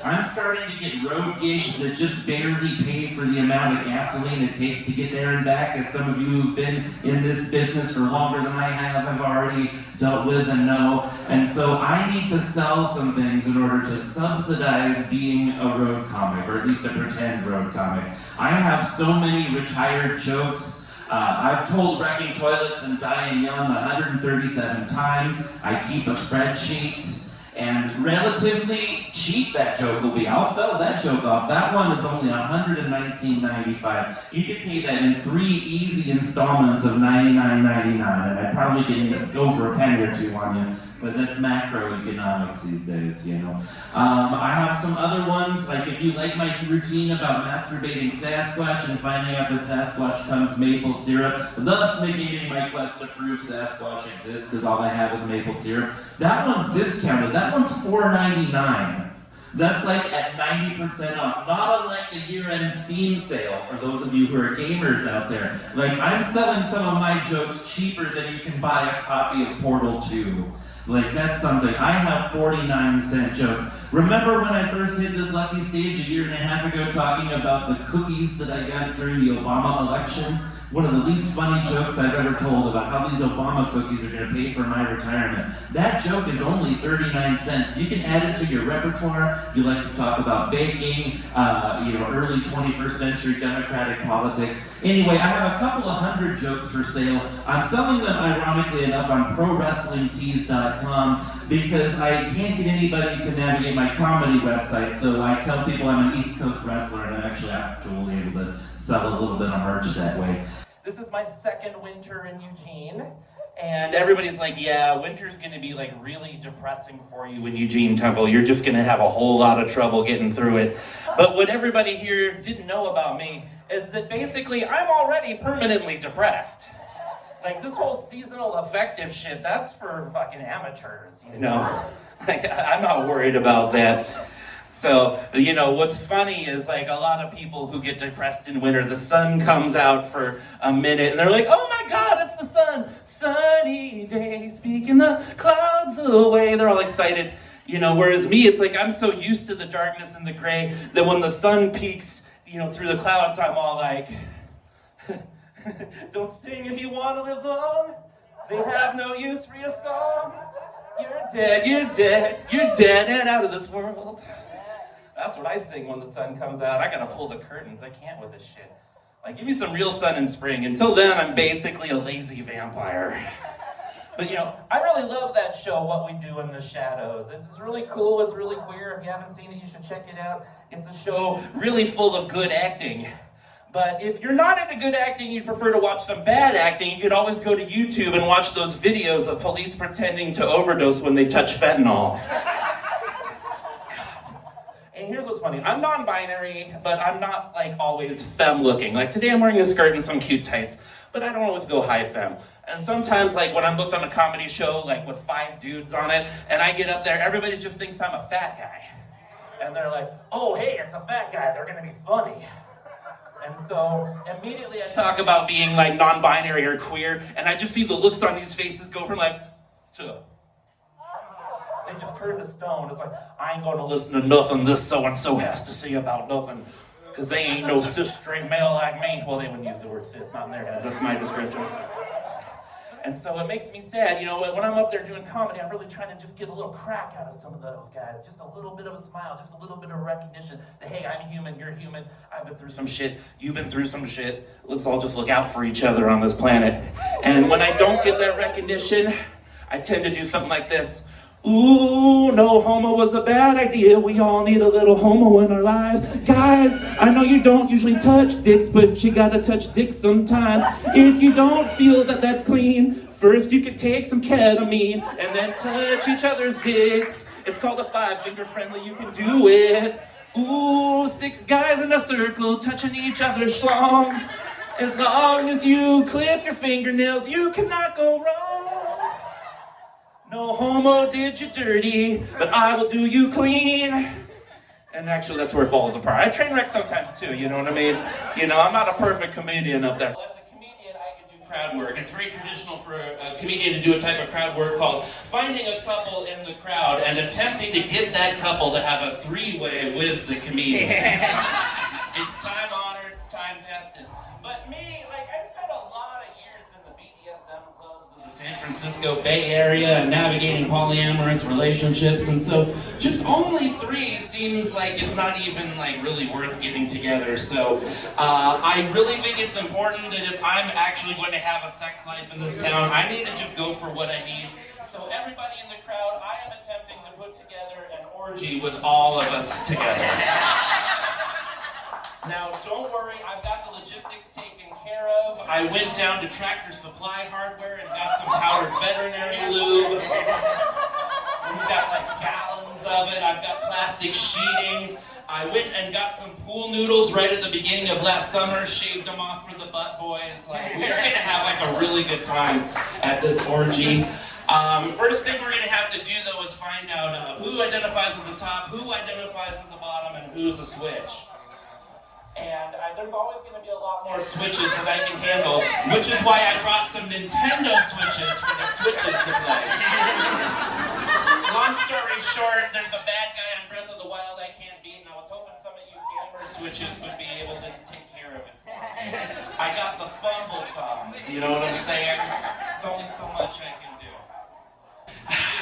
I'm starting to get road gigs that just barely pay for the amount of gasoline it takes to get there and back, as some of you who've been in this business for longer than I have already dealt with and know. And so I need to sell some things in order to subsidize being a road comic, or at least a pretend road comic. I have so many retired jokes. I've told Wrecking Toilets and Dying Young 137 times. I keep a spreadsheet. And relatively cheap that joke will be. I'll sell that joke off. That one is only $119.95. You can pay that in 3 easy installments of $99.99, and I'd probably go for a penny or two on you. But that's macroeconomics these days, you know. I have some other ones, like if you like my routine about masturbating Sasquatch and finding out that Sasquatch comes maple syrup, thus negating my quest to prove Sasquatch exists because all I have is maple syrup. That one's discounted. That one's $4.99. That's like at 90% off, not unlike the year-end Steam sale for those of you who are gamers out there. Like, I'm selling some of my jokes cheaper than you can buy a copy of Portal 2. Like, that's something. I have 49-cent jokes. Remember when I first hit this lucky stage a year and a half ago talking about the cookies that I got during the Obama election? One of the least funny jokes I've ever told about how these Obama cookies are going to pay for my retirement. That joke is only 39 cents. You can add it to your repertoire if you like to talk about baking, early 21st century Democratic politics. Anyway, I have a couple of hundred jokes for sale. I'm selling them, ironically enough, on ProWrestlingTees.com because I can't get anybody to navigate my comedy website, so I tell people I'm an East Coast wrestler, and I'm actually able to sell a little bit of merch that way. This is my second winter in Eugene, and everybody's like, yeah, winter's gonna be like really depressing for you in Eugene Temple. You're just gonna have a whole lot of trouble getting through it. But what everybody here didn't know about me is that basically I'm already permanently depressed. Like, this whole seasonal affective shit, that's for fucking amateurs, you know? Like, I'm not worried about that. So, what's funny is, like, a lot of people who get depressed in winter, the sun comes out for a minute, and they're like, oh my God, it's the sun! Sunny day, speaking the clouds away. They're all excited. Whereas me, it's like I'm so used to the darkness and the gray that when the sun peeks, through the clouds, I'm all like, don't sing if you want to live long. They have no use for your song. You're dead, you're dead, you're dead and out of this world. That's what I sing when the sun comes out. I gotta pull the curtains. I can't with this shit. Like, give me some real sun in spring. Until then, I'm basically a lazy vampire. But I really love that show, What We Do in the Shadows. It's really cool, it's really queer. If you haven't seen it, you should check it out. It's a show really full of good acting. But if you're not into good acting, you'd prefer to watch some bad acting, you could always go to YouTube and watch those videos of police pretending to overdose when they touch fentanyl. And here's what's funny. I'm non-binary, but I'm not, like, always femme-looking. Like, today I'm wearing a skirt and some cute tights, but I don't always go high femme. And sometimes, like, when I'm booked on a comedy show, like, with 5 dudes on it, and I get up there, everybody just thinks I'm a fat guy. And they're like, oh, hey, it's a fat guy. They're gonna be funny. And so, immediately I talk about being, like, non-binary or queer, and I just see the looks on these faces go from, like, to... They just turn to stone. It's like, I ain't gonna listen to nothing this so-and-so has to say about nothing, because they ain't no cis-straight male like me. Well, they wouldn't use the word cis, not in their heads. That's my description. And so it makes me sad, when I'm up there doing comedy, I'm really trying to just get a little crack out of some of those guys. Just a little bit of a smile, just a little bit of recognition that, hey, I'm human, you're human, I've been through some shit, you've been through some shit. Let's all just look out for each other on this planet. And when I don't get that recognition, I tend to do something like this. Ooh, no homo was a bad idea. We all need a little homo in our lives. Guys, I know you don't usually touch dicks, but you gotta touch dicks sometimes. If you don't feel that that's clean, first you can take some ketamine and then touch each other's dicks. It's called a 5-finger friendly, you can do it. Ooh, 6 guys in a circle touching each other's schlongs. As long as you clip your fingernails, you cannot go wrong. No homo did you dirty, but I will do you clean. And actually, that's where it falls apart. I train wreck sometimes too, you know what I mean? I'm not a perfect comedian up there. As a comedian, I can do crowd work. It's very traditional for a comedian to do a type of crowd work called finding a couple in the crowd and attempting to get that couple to have a three-way with the comedian. It's time-honored, time-tested. But me, like, I spent a lot of years in the BDSM clubs of the San Francisco Bay Area and navigating polyamorous relationships, and so just only 3 seems like it's not even, like, really worth getting together. So I really think it's important that if I'm actually going to have a sex life in this town, I need to just go for what I need. So everybody in the crowd, I am attempting to put together an orgy with all of us together. Now, don't worry, I've got the logistics taken care of. I went down to Tractor Supply Hardware and got some Powered Veterinary Lube. We've got like gallons of it. I've got plastic sheeting. I went and got some pool noodles right at the beginning of last summer, shaved them off for the butt boys. Like, we're gonna have like a really good time at this orgy. First thing we're gonna have to do though is find out who identifies as a top, who identifies as a bottom, and who's a switch. And there's always going to be a lot more switches that I can handle, which is why I brought some Nintendo Switches for the Switches to play. Long story short, there's a bad guy on Breath of the Wild I can't beat, and I was hoping some of you gamer Switches would be able to take care of it for me. I got the fumble thumbs, you know what I'm saying? There's only so much I can do.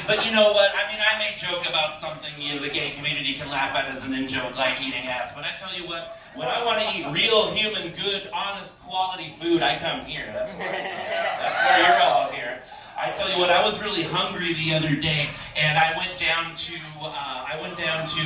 But you know what, I mean, I may joke about something, you know, the gay community can laugh at as an in-joke, like eating ass, but I tell you what, when I want to eat real, human, good, honest, quality food, I come here. That's where I come. That's where you're all here. I tell you what, I was really hungry the other day, and I went down to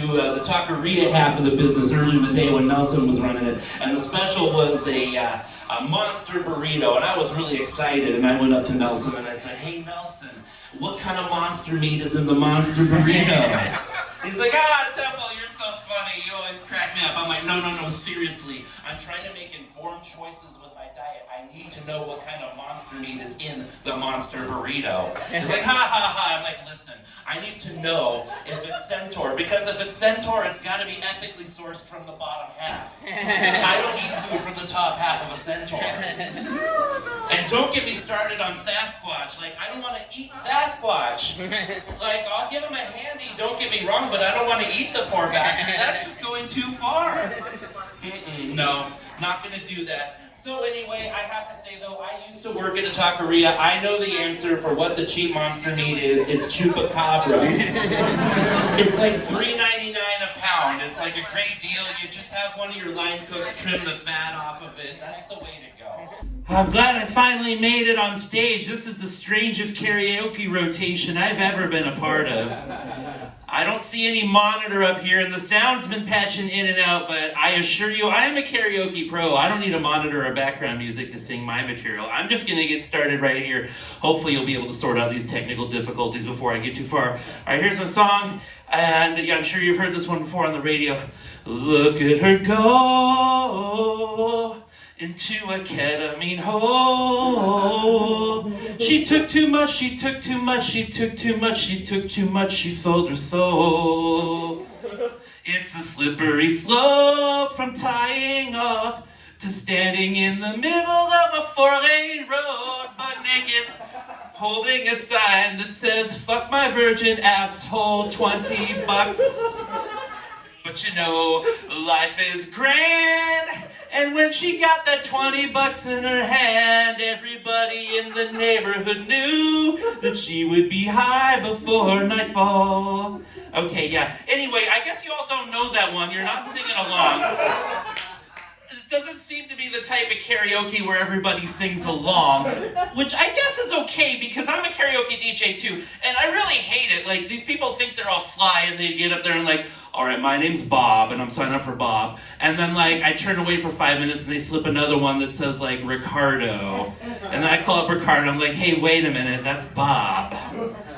the taqueria half of the business earlier in the day when Nelson was running it, and the special was a monster burrito, and I was really excited, and I went up to Nelson and I said, "Hey Nelson, what kind of monster meat is in the monster burrito?" He's like, Temple, you're so funny, you always crack me up. I'm like, no, seriously, I'm trying to make informed choices with my diet. I need to know what kind of monster meat is in the monster burrito. He's like, ha. I'm like, listen, I need to know if it's Centaur, because if it's Centaur, it's got to be ethically sourced from the bottom half. I don't eat food from the top half of a Centaur. And don't get me started on Sasquatch. Like, I don't want to eat Sasquatch. Like, I'll give him a handy, don't get me wrong, but I don't want to eat the poor bastard. That's just going too far. No, not going to do that. So anyway, I have to say though, I used to work at a taqueria. I know the answer for what the cheap monster meat is. It's chupacabra. It's like $3.99 a pound. It's like a great deal. You just have one of your line cooks trim the fat off of it. That's the way to go. I'm glad I finally made it on stage. This is the strangest karaoke rotation I've ever been a part of. I don't see any monitor up here, and the sound's been patching in and out, but I assure you, I am a karaoke pro. I don't need a monitor or background music to sing my material. I'm just going to get started right here. Hopefully you'll be able to sort out these technical difficulties before I get too far. All right, here's my song, and yeah, I'm sure you've heard this one before on the radio. Look at her go into a ketamine hole. She took too much, she took too much, she took too much, she took too much, she sold her soul. It's a slippery slope from tying off to standing in the middle of a 4-lane road, butt naked, holding a sign that says, "Fuck my virgin asshole, $20. But you know, life is grand." And when she got that $20 in her hand, everybody in the neighborhood knew that she would be high before nightfall. Okay, yeah. Anyway, I guess you all don't know that one. You're not singing along. This doesn't seem to be the type of karaoke where everybody sings along, which I guess is okay because I'm a karaoke DJ too, and I really hate it. Like, these people think they're all sly and they get up there and like, all right, my name's Bob, and I'm signing up for Bob. And then, like, I turn away for 5 minutes, and they slip another one that says, like, Ricardo. And then I call up Ricardo, I'm like, hey, wait a minute, that's Bob.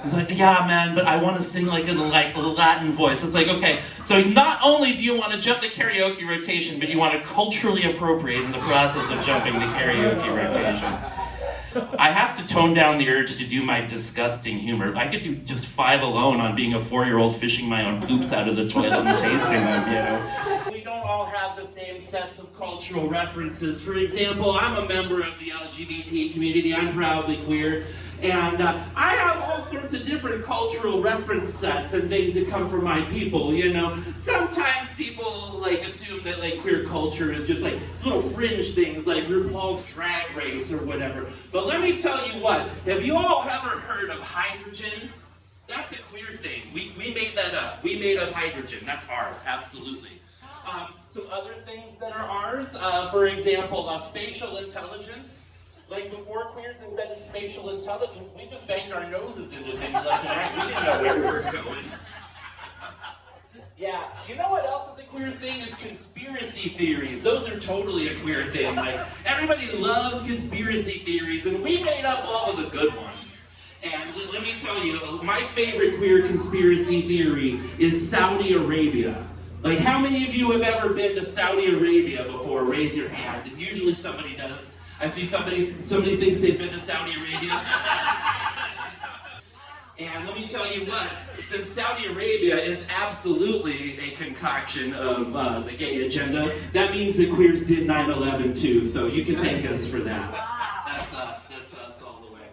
He's like, yeah, man, but I want to sing, like, in, like, a Latin voice. It's like, okay, so not only do you want to jump the karaoke rotation, but you want to culturally appropriate in the process of jumping the karaoke rotation. I have to tone down the urge to do my disgusting humor. I could do just 5 alone on being a 4-year-old fishing my own poops out of the toilet and tasting them, you know. We don't all have the same sets of cultural references. For example, I'm a member of the LGBT community. I'm proudly queer. And I have all sorts of different cultural reference sets and things that come from my people, you know. Sometimes people like assume that like queer culture is just like little fringe things like RuPaul's Drag Race or whatever. But let me tell you what, have you all ever heard of hydrogen? That's a queer thing. We made that up. We made up hydrogen. That's ours, absolutely. Some other things that are ours, for example, spatial intelligence. Like before queers invented spatial intelligence, we just banged our noses into things left and right. We didn't know where we were going. Yeah, you know what else is a queer thing? Is conspiracy theories. Those are totally a queer thing. Like everybody loves conspiracy theories, and we made up all of the good ones. And let me tell you, my favorite queer conspiracy theory is Saudi Arabia. Like, how many of you have ever been to Saudi Arabia before? Raise your hand. And usually somebody does. I see somebody thinks they've been to Saudi Arabia. And let me tell you what, since Saudi Arabia is absolutely a concoction of the gay agenda, that means that queers did 9/11 too, so you can thank us for that. That's us all the way.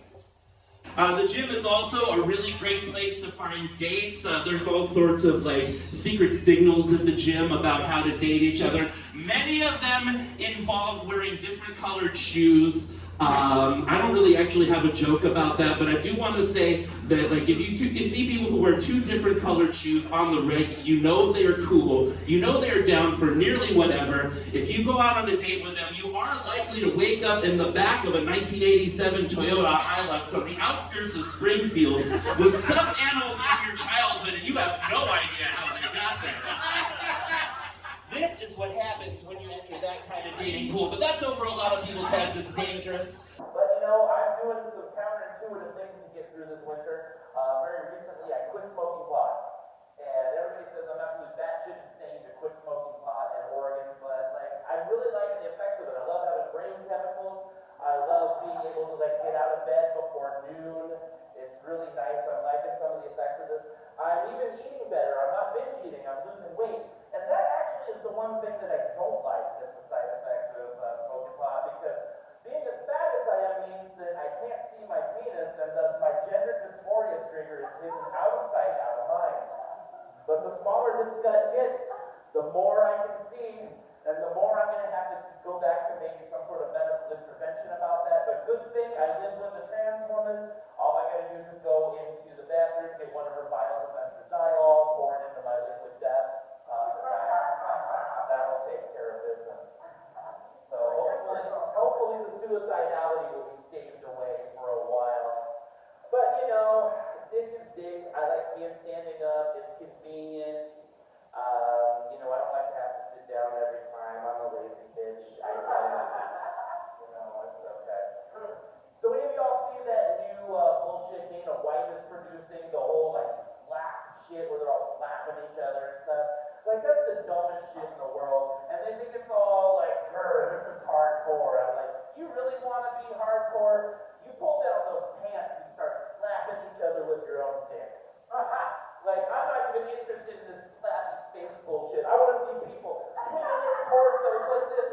The gym is also a really great place to find dates. There's all sorts of like secret signals at the gym about how to date each other. Many of them involve wearing different colored shoes. I don't really actually have a joke about that, but I do want to say that like if you see people who wear two different colored shoes on the reg, you know they are cool, you know they are down for nearly whatever. If you go out on a date with them, you are likely to wake up in the back of a 1987 Toyota Hilux on the outskirts of Springfield with stuffed animals from your childhood, and you have no idea how they got there. This is what happens when you enter that kind of dating pool, but that's over a lot of people's heads. It's dangerous. But you know, I'm doing some counterintuitive things to get through this winter. Very recently, I quit smoking pot, and everybody says I'm absolutely batshit insane to quit smoking pot in Oregon, but like I'm really liking the effects of it. I love having brain chemicals. I love being able to like get out of bed before noon. It's really nice. I'm liking some of the effects of this. I'm even eating better. I'm not binge eating. I'm losing weight. And that actually is the one thing that I don't like that's a side effect of smoking pot, because being as fat as I am means that I can't see my penis, and thus my gender dysphoria trigger is hidden out of sight, out of mind. But the smaller this gut gets, the more I can see, and the more I'm going to have to go back to maybe some sort of medical intervention about that. But good thing I live with a trans woman. All I got to do is just go into the bathroom, get one of her vials of estradiol, pour it into my liquid death. That'll take care of business. So hopefully the suicidality will be staved away for a while. But you know, dick is dick. I like being standing up. It's convenient. You know, I don't like to have to sit down every time. I'm a lazy bitch. I guess. You know, it's okay. So any of y'all see that new bullshit Dana White is producing? The whole like slap shit where they're all slapping each other and stuff. Like, that's the dumbest shit in the world. And they think it's all like, this is hardcore. I'm like, you really want to be hardcore? You pull down those pants and start slapping each other with your own dicks. Like, I'm not even interested in this slappy face bullshit. I want to see people swinging their torsos like this.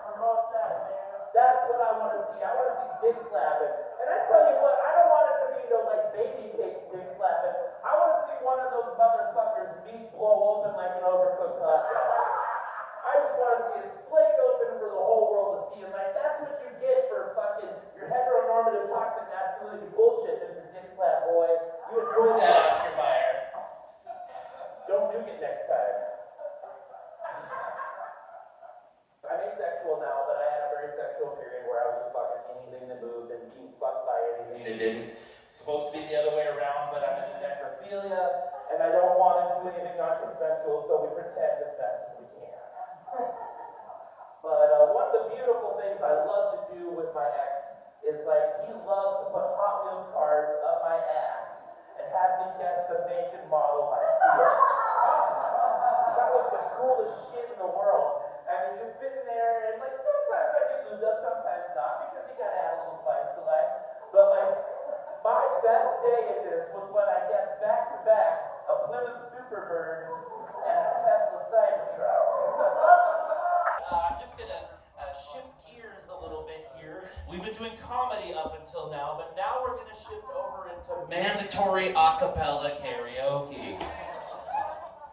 Promote that, man. That's what I want to see. I want to see dick slapping. And I tell you what, I don't want it to be no like baby cakes dick slapping. I want to see one of those motherfuckers meat blow open like an overcooked hot dog. I just want to see it split open for the whole world to see. And like, that's what you get for fucking your heteronormative toxic masculinity bullshit, Mr. Dick Slap Boy. You enjoy that, Oscar Mayer. Don't nuke it next time. I'm asexual now, but I had a very sexual period where I was just fucking anything that moved and being fucked by anything that didn't. It's supposed to be the other way around, but I'm into necrophilia, and I don't want to do anything non-consensual, so we pretend as best as we can. But one of the beautiful things I love to do with my ex is like, he loved to put Hot Wheels cars up my ass and have me guess the make and model by feel. That was the coolest shit in the world. And you're just sitting there, and like sometimes I get lubed up, sometimes not, because you gotta add a little spice to life. But like, my best day at this was when I guessed back to back a Plymouth Superbird and a Tesla Cybertruck. gonna shift gears a little bit here. We've been doing comedy up until now, but now we're gonna shift over into mandatory a cappella karaoke.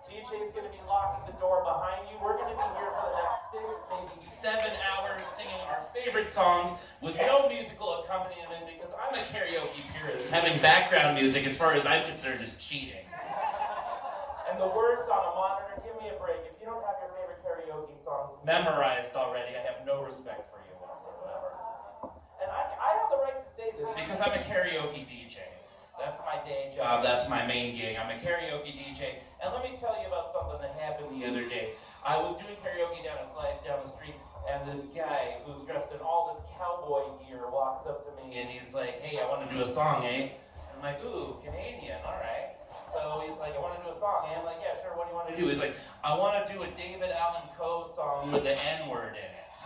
TJ's gonna be locking the door behind you. We're gonna be here for the next 6, maybe 7 hours singing our favorite songs with no musical accompaniment because I'm a karaoke purist. Having background music, as far as I'm concerned, is cheating. And the words on a monitor, give me a break. If you don't have your favorite karaoke songs memorized already, I have no respect for you whatsoever. And I have the right to say this because I'm a karaoke DJ. That's my day job, that's my main gig. I'm a karaoke DJ. And let me tell you about something that happened the other day. I was doing karaoke down at Slice down the street, and this guy who's dressed in all this cowboy gear walks up to me and he's like, hey, I want to do a song, eh? I'm like, ooh, Canadian, all right. So he's like, I want to do a song, eh? I'm like, yeah, sure, what do you want to do? He's like, I want to do a David Allan Coe song with the N-word in it.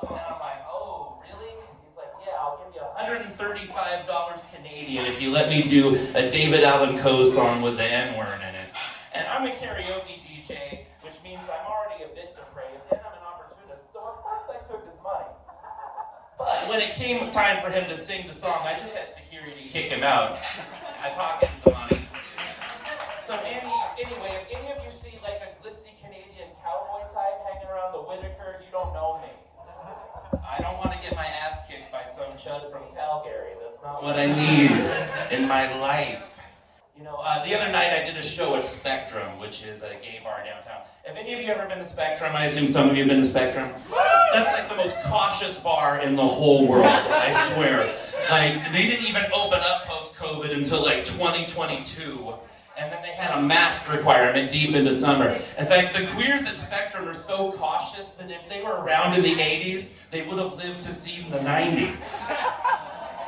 And I'm like, oh, really? He's like, yeah, I'll give you $135 Canadian if you let me do a David Allan Coe song with the N-word in it. And I'm a karaoke DJ, which means I'm already a bit depraved, and I'm an opportunist, so of course I took his money. But when it came time for him to sing the song, I just had security kick him out. I pocketed the money. So anyway, if any of you see like a glitzy Canadian cowboy type hanging around the Whitaker, you don't know me. I don't want to get my ass kicked by some chud from Calgary. That's not what I need in my life. You know, the other night I did a show at Spectrum, which is a gay bar downtown. Have any of you ever been to Spectrum? I assume some of you have been to Spectrum. That's like the most cautious bar in the whole world, I swear. Like, they didn't even open up post-COVID until like 2022. And then they had a mask requirement deep into summer. In fact, the queers at Spectrum are so cautious that if they were around in the 80s, they would have lived to see the 90s.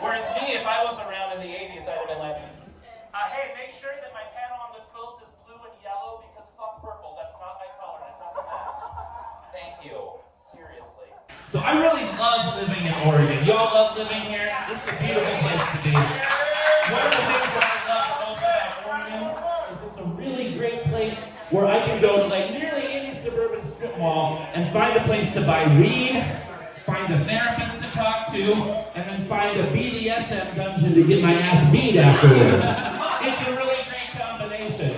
Whereas me, if I was around in the 80s, I'd have been like, hey, make sure that my panel on the quilt is blue and yellow because fuck purple, that's not my color, it doesn't match. Thank you, seriously. So I really love living in Oregon. Y'all love living here? This is a beautiful place to be. One of the things that I love most about Oregon is it's a really great place where I can go to like nearly any suburban strip mall and find a place to buy weed, find a therapist to talk to, and then find a BDSM dungeon to get my ass beat afterwards. It's a really great combination.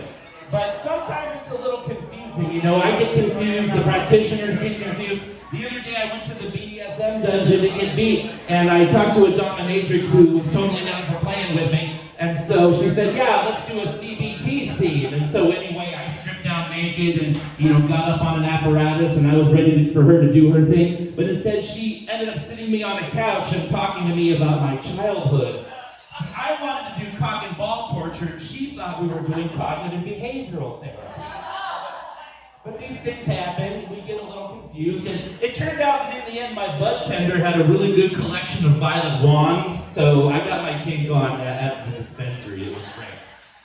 But sometimes it's a little confusing, you know, I get confused, the practitioners get confused. The other day I went to the BDSM dungeon to get beat, and I talked to a dominatrix who was totally down for playing with me, and so she said, yeah, let's do a CBT scene. And so anyway, I stripped down naked and, you know, got up on an apparatus, and I was ready for her to do her thing. But instead, she ended up sitting me on a couch and talking to me about my childhood. See, I wanted to do cock and ball torture, and she thought we were doing cognitive behavioral therapy. But these things happen, we get a little confused, and it turned out that in the end, my bud tender had a really good collection of violet wands, so I got my kink on at the dispensary. It was great.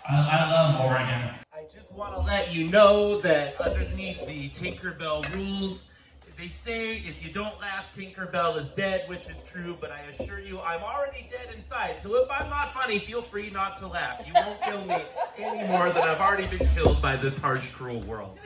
I love Oregon. I just want to let you know that underneath the Tinkerbell rules, they say if you don't laugh, Tinkerbell is dead, which is true, but I assure you I'm already dead inside. So if I'm not funny, feel free not to laugh. You won't kill me any more than I've already been killed by this harsh, cruel world.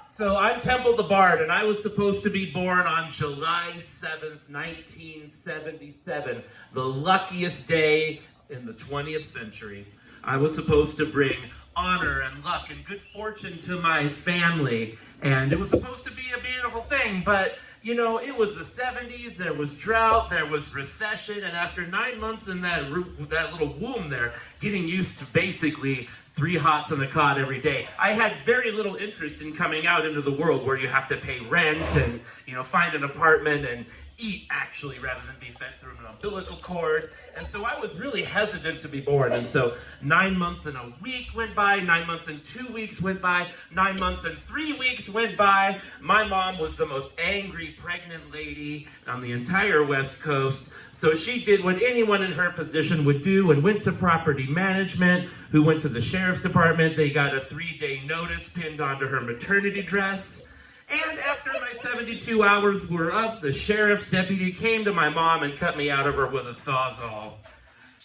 So I'm Temple the Bard, and I was supposed to be born on July 7th, 1977, the luckiest day in the 20th century. I was supposed to bring honor and luck and good fortune to my family, and it was supposed to be a beautiful thing, but you know, it was the 70s, there was drought, there was recession, and after 9 months in that little womb there, getting used to basically 3 hots on the cot every day, I had very little interest in coming out into the world where you have to pay rent and, you know, find an apartment and eat actually rather than be fed through an umbilical cord. And so I was really hesitant to be born. And so 9 months and a week went by, 9 months and 2 weeks went by, 9 months and 3 weeks went by. My mom was the most angry pregnant lady on the entire West Coast. So she did what anyone in her position would do and went to property management, who went to the sheriff's department. They got a 3-day notice pinned onto her maternity dress. And after my 72 hours were up, the sheriff's deputy came to my mom and cut me out of her with a sawzall.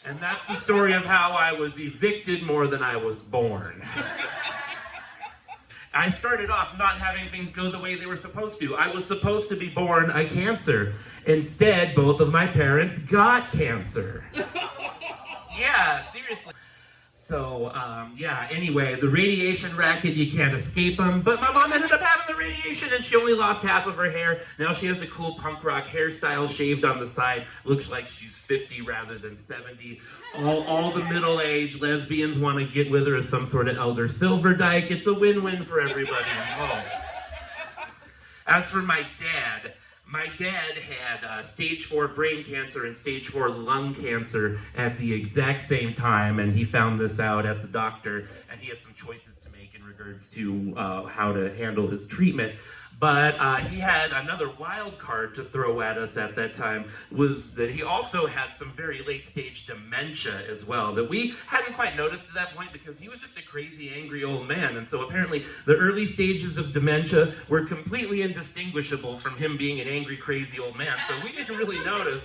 And that's the story of how I was evicted more than I was born. I started off not having things go the way they were supposed to. I was supposed to be born a cancer. Instead, both of my parents got cancer. Yeah, seriously. So, anyway, the radiation racket, you can't escape them. But my mom ended up having the radiation and she only lost half of her hair. Now she has a cool punk rock hairstyle shaved on the side. Looks like she's 50 rather than 70. All the middle-aged lesbians want to get with her as some sort of Elder Silverdyke. It's a win-win for everybody involved. As for my dad had stage 4 brain cancer and stage 4 lung cancer at the exact same time, and he found this out at the doctor, and he had some choices to make in regards to how to handle his treatment. But he had another wild card to throw at us at that time, was that he also had some very late stage dementia as well, that we hadn't quite noticed at that point because he was just a crazy, angry old man. And so apparently the early stages of dementia were completely indistinguishable from him being an angry, crazy old man. So we didn't really notice.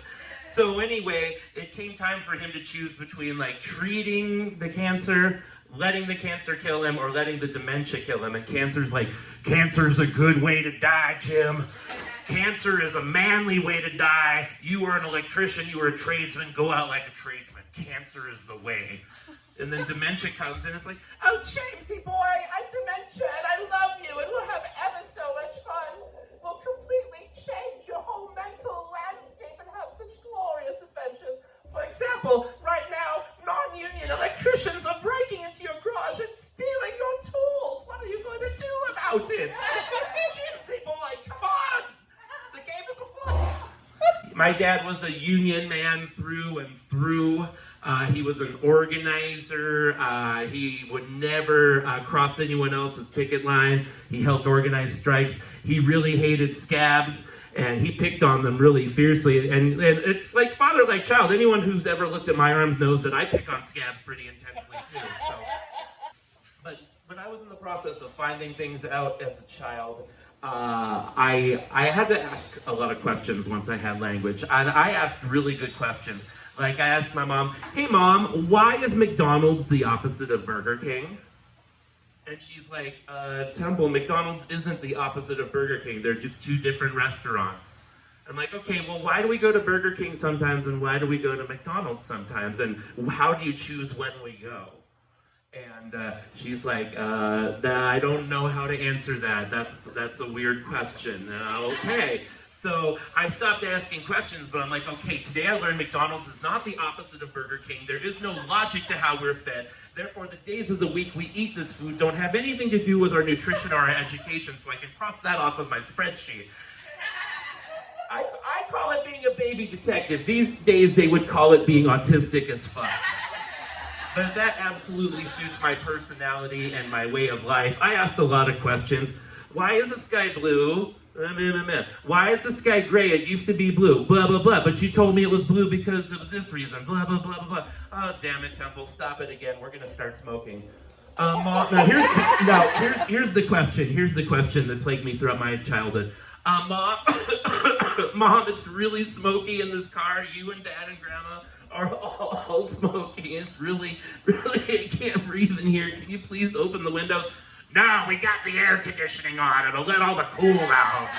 So anyway, it came time for him to choose between like treating the cancer, letting the cancer kill him, or letting the dementia kill him. And cancer's like, cancer's a good way to die, Jim. Cancer is a manly way to die. You were an electrician, you were a tradesman, go out like a tradesman. Cancer is the way. And then dementia comes and it's like, oh, Jamesy boy, I'm dementia and I love you and we'll have ever so much fun. We'll completely change your whole mental landscape and have such glorious adventures. For example, right now, non-union electricians are breaking into your garage and stealing your tools. What are you going to do about it? Jimsy boy, come on! The game is afoot. My dad was a union man through and through. He was an organizer. He would never cross anyone else's picket line. He helped organize strikes. He really hated scabs. And he picked on them really fiercely. And it's like father, like child. Anyone who's ever looked at my arms knows that I pick on scabs pretty intensely too. So. But I was in the process of finding things out as a child. I had to ask a lot of questions once I had language. And I asked really good questions. Like I asked my mom, hey mom, why is McDonald's the opposite of Burger King? And she's like, Temple, McDonald's isn't the opposite of Burger King. They're just two different restaurants. I'm like, okay, well, why do we go to Burger King sometimes and why do we go to McDonald's sometimes? And how do you choose when we go? And she's like, I don't know how to answer that. That's a weird question. Okay. So I stopped asking questions, but I'm like, okay, today I learned McDonald's is not the opposite of Burger King. There is no logic to how we're fed. Therefore, the days of the week we eat this food don't have anything to do with our nutrition or our education, so I can cross that off of my spreadsheet. I call it being a baby detective. These days they would call it being autistic as fuck. But that absolutely suits my personality and my way of life. I asked a lot of questions. Why is the sky blue? Why is the sky gray? It used to be blue. Blah, blah, blah. But you told me it was blue because of this reason. Blah, blah, blah, blah, blah. Oh, damn it, Temple. Stop it again. We're going to start smoking. Mom, here's the question. Here's the question that plagued me throughout my childhood. Mom, Mom, it's really smoky in this car. You and Dad and Grandma are all smoking. It's really, I can't breathe in here. Can you please open the windows? No, we got the air conditioning on. It'll let all the cool out.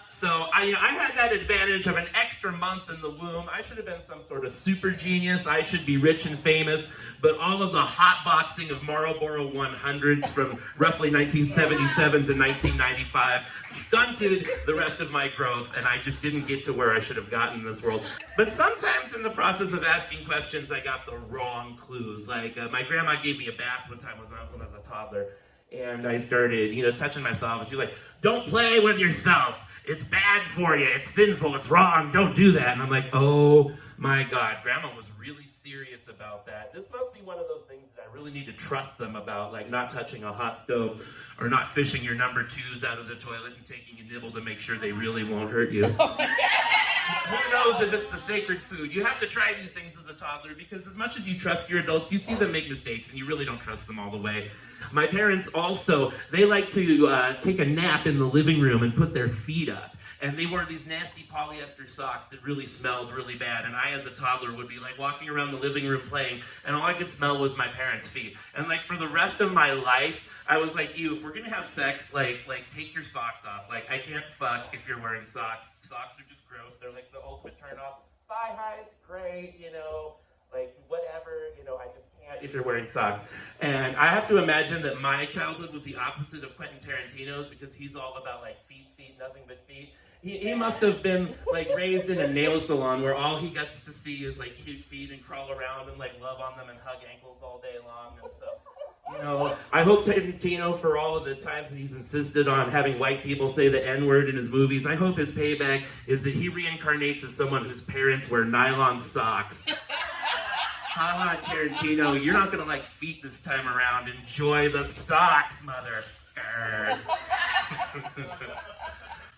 So I had that advantage of an extra month in the womb. I should have been some sort of super genius. I should be rich and famous. But all of the hotboxing of Marlboro 100s from roughly 1977 to 1995 stunted the rest of my growth, and I just didn't get to where I should have gotten in this world. But sometimes in the process of asking questions, I got the wrong clues. Like my grandma gave me a bath one time when I was a toddler, and I started, touching myself, and she's like, "Don't play with yourself. It's bad for you. It's sinful. It's wrong. Don't do that." And I'm like, oh my God, Grandma was really serious about that. This must be one of those things that I really need to trust them about, like not touching a hot stove or not fishing your number twos out of the toilet and taking a nibble to make sure they really won't hurt you. Who knows if it's the sacred food? You have to try these things as a toddler because as much as you trust your adults, you see them make mistakes and you really don't trust them all the way. My parents also, they like to take a nap in the living room and put their feet up. and they wore these nasty polyester socks that really smelled really bad, and I as a toddler would be like walking around the living room playing, and all I could smell was my parents' feet. And like for the rest of my life, I was like, ew, if we're gonna have sex, like take your socks off. Like I can't fuck if you're wearing socks. Socks are just gross. They're like the ultimate turn off. Thigh highs, great, you know, like whatever, you know, I just can't if you're wearing socks. And I have to imagine that my childhood was the opposite of Quentin Tarantino's, because he's all about like feet, nothing but feet. He must have been like raised in a nail salon where all he gets to see is like cute feet and crawl around and like love on them and hug ankles all day long. And so, you know, I hope Tarantino, for all of the times that he's insisted on having white people say the N-word in his movies, I hope his payback is that he reincarnates as someone whose parents wear nylon socks. Haha, Tarantino, you're not gonna like feet this time around. Enjoy the socks, mother.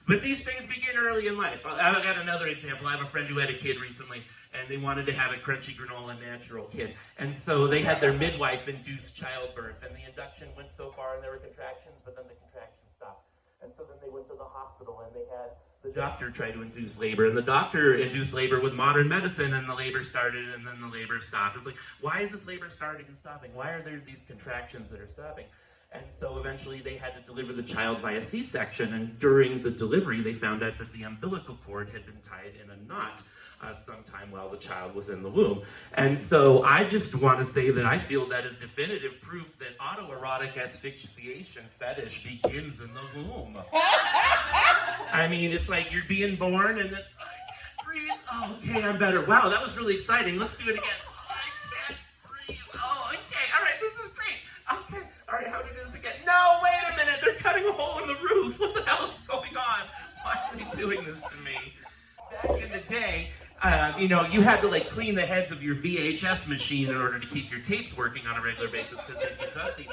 But these things begin early in life. I've got another example. I have a friend who had a kid recently, and they wanted to have a crunchy granola natural kid. And so they had their midwife induce childbirth, and the induction went so far, and there were contractions, but then the contractions stopped. And so then they went to the hospital, and they had the doctor try to induce labor, and the doctor induced labor with modern medicine, and the labor started, and then the labor stopped. It's like, why is this labor starting and stopping? Why are there these contractions that are stopping? And so eventually they had to deliver the child via C-section, and during the delivery they found out that the umbilical cord had been tied in a knot sometime while the child was in the womb. And so I just want to say that I feel that is definitive proof that autoerotic asphyxiation fetish begins in the womb. I mean, it's like you're being born and then, I can't breathe. Oh, okay, I'm better. Wow, that was really exciting. Let's do it again. Oh, I can't breathe. Oh, okay. All right, this is great. Okay. All right, how do we do this again? No, wait a minute. They're cutting a hole in the roof. What the hell is going on? Why are they doing this to me? Back in the day, you know, you had to like clean the heads of your VHS machine in order to keep your tapes working on a regular basis because they'd get dusty.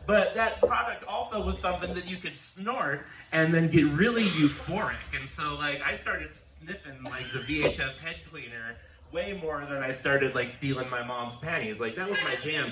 But that product also was something that you could snort and then get really euphoric. And so like I started sniffing like the VHS head cleaner way more than I started like stealing my mom's panties. Like that was my jam.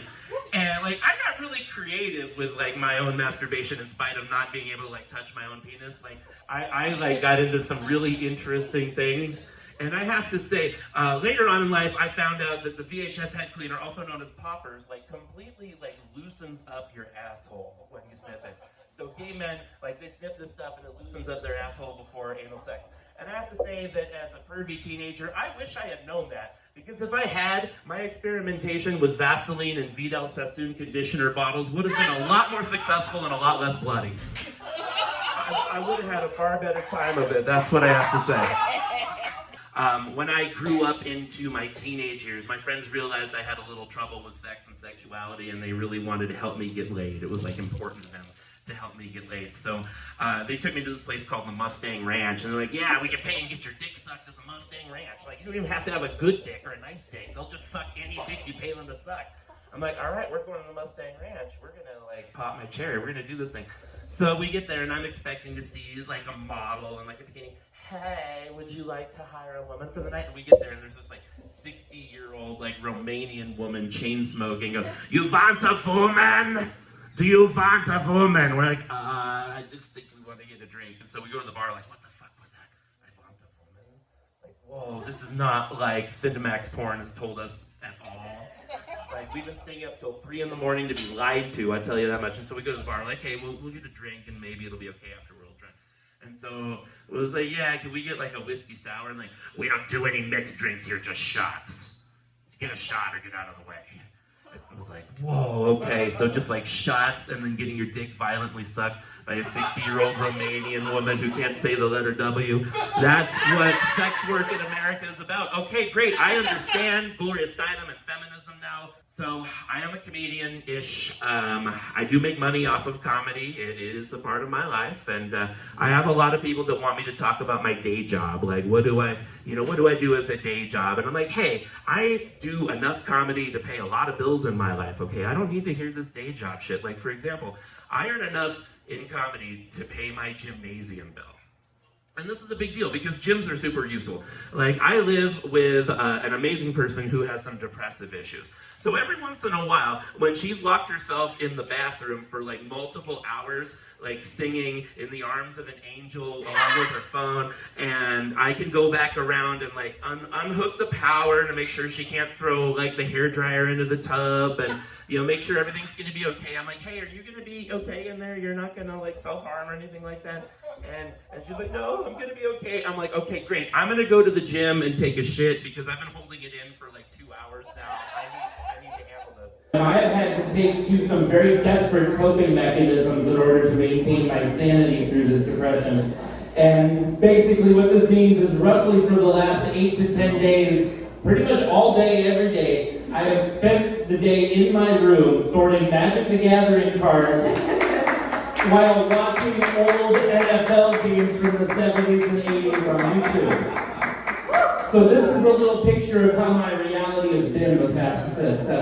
And like I got really creative with like my own masturbation in spite of not being able to like touch my own penis. Like I like got into some really interesting things. And I have to say, later on in life, I found out that the VHS head cleaner, also known as poppers, like completely like loosens up your asshole when you sniff it. So gay men, like they sniff this stuff and it loosens up their asshole before anal sex. And I have to say that as a pervy teenager, I wish I had known that. Because if I had, my experimentation with Vaseline and Vidal Sassoon conditioner bottles would have been a lot more successful and a lot less bloody. I would have had a far better time of it, that's what I have to say. When I grew up into my teenage years, my friends realized I had a little trouble with sex and sexuality, and they really wanted to help me get laid. It was like important to them to help me get laid. So they took me to this place called the Mustang Ranch, and they're like, yeah, we can pay and get your dick sucked at the Mustang Ranch. Like, you don't even have to have a good dick or a nice dick. They'll just suck any dick you pay them to suck. I'm like, all right, we're going to the Mustang Ranch. We're gonna like pop my cherry. We're gonna do this thing. So we get there, and I'm expecting to see like a model and like a bikini. Hey, would you like to hire a woman for the night? And we get there, and there's this like 60-year-old like Romanian woman chain smoking. Go, you want a woman? Do you want a woman? We're like, I just think we want to get a drink. And so we go to the bar, like, what the fuck was that? I want a woman? Like, whoa, this is not like Cinemax porn has told us at all. Like, we've been staying up till 3 in the morning to be lied to, I tell you that much. And so we go to the bar, like, hey, we'll get a drink, and maybe it'll be okay after we're all drunk. And so it was like, yeah, can we get like a whiskey sour? And like, we don't do any mixed drinks here, just shots. Get a shot or get out of the way. I was like, whoa, okay, so just like shots and then getting your dick violently sucked by a 60-year-old Romanian woman who can't say the letter W. That's what sex work in America is about. Okay, great, I understand Gloria Steinem and feminism now. So I am a comedian-ish. I do make money off of comedy. It is a part of my life, and I have a lot of people that want me to talk about my day job. Like, what do I do as a day job? And I'm like, hey, I do enough comedy to pay a lot of bills in my life. Okay, I don't need to hear this day job shit. Like, for example, I earn enough in comedy to pay my gymnasium bill. And this is a big deal because gyms are super useful. Like, I live with an amazing person who has some depressive issues. So every once in a while, when she's locked herself in the bathroom for like multiple hours, like singing in the arms of an angel along with her phone, and I can go back around and like unhook the power to make sure she can't throw like the hairdryer into the tub, and make sure everything's gonna be okay. I'm like, hey, are you gonna be okay in there? You're not gonna like self-harm or anything like that? And she's like, no, I'm gonna be okay. I'm like, okay, great. I'm gonna go to the gym and take a shit because I've been holding it in for like 2 hours now. I need to handle this. I have had to take to some very desperate coping mechanisms in order to maintain my sanity through this depression. And basically what this means is roughly for the last 8 to 10 days, pretty much all day, every day, I have spent the day in my room sorting Magic the Gathering cards while watching old NFL games from the 70s and 80s on YouTube. So this is a little picture of how my reality has been the past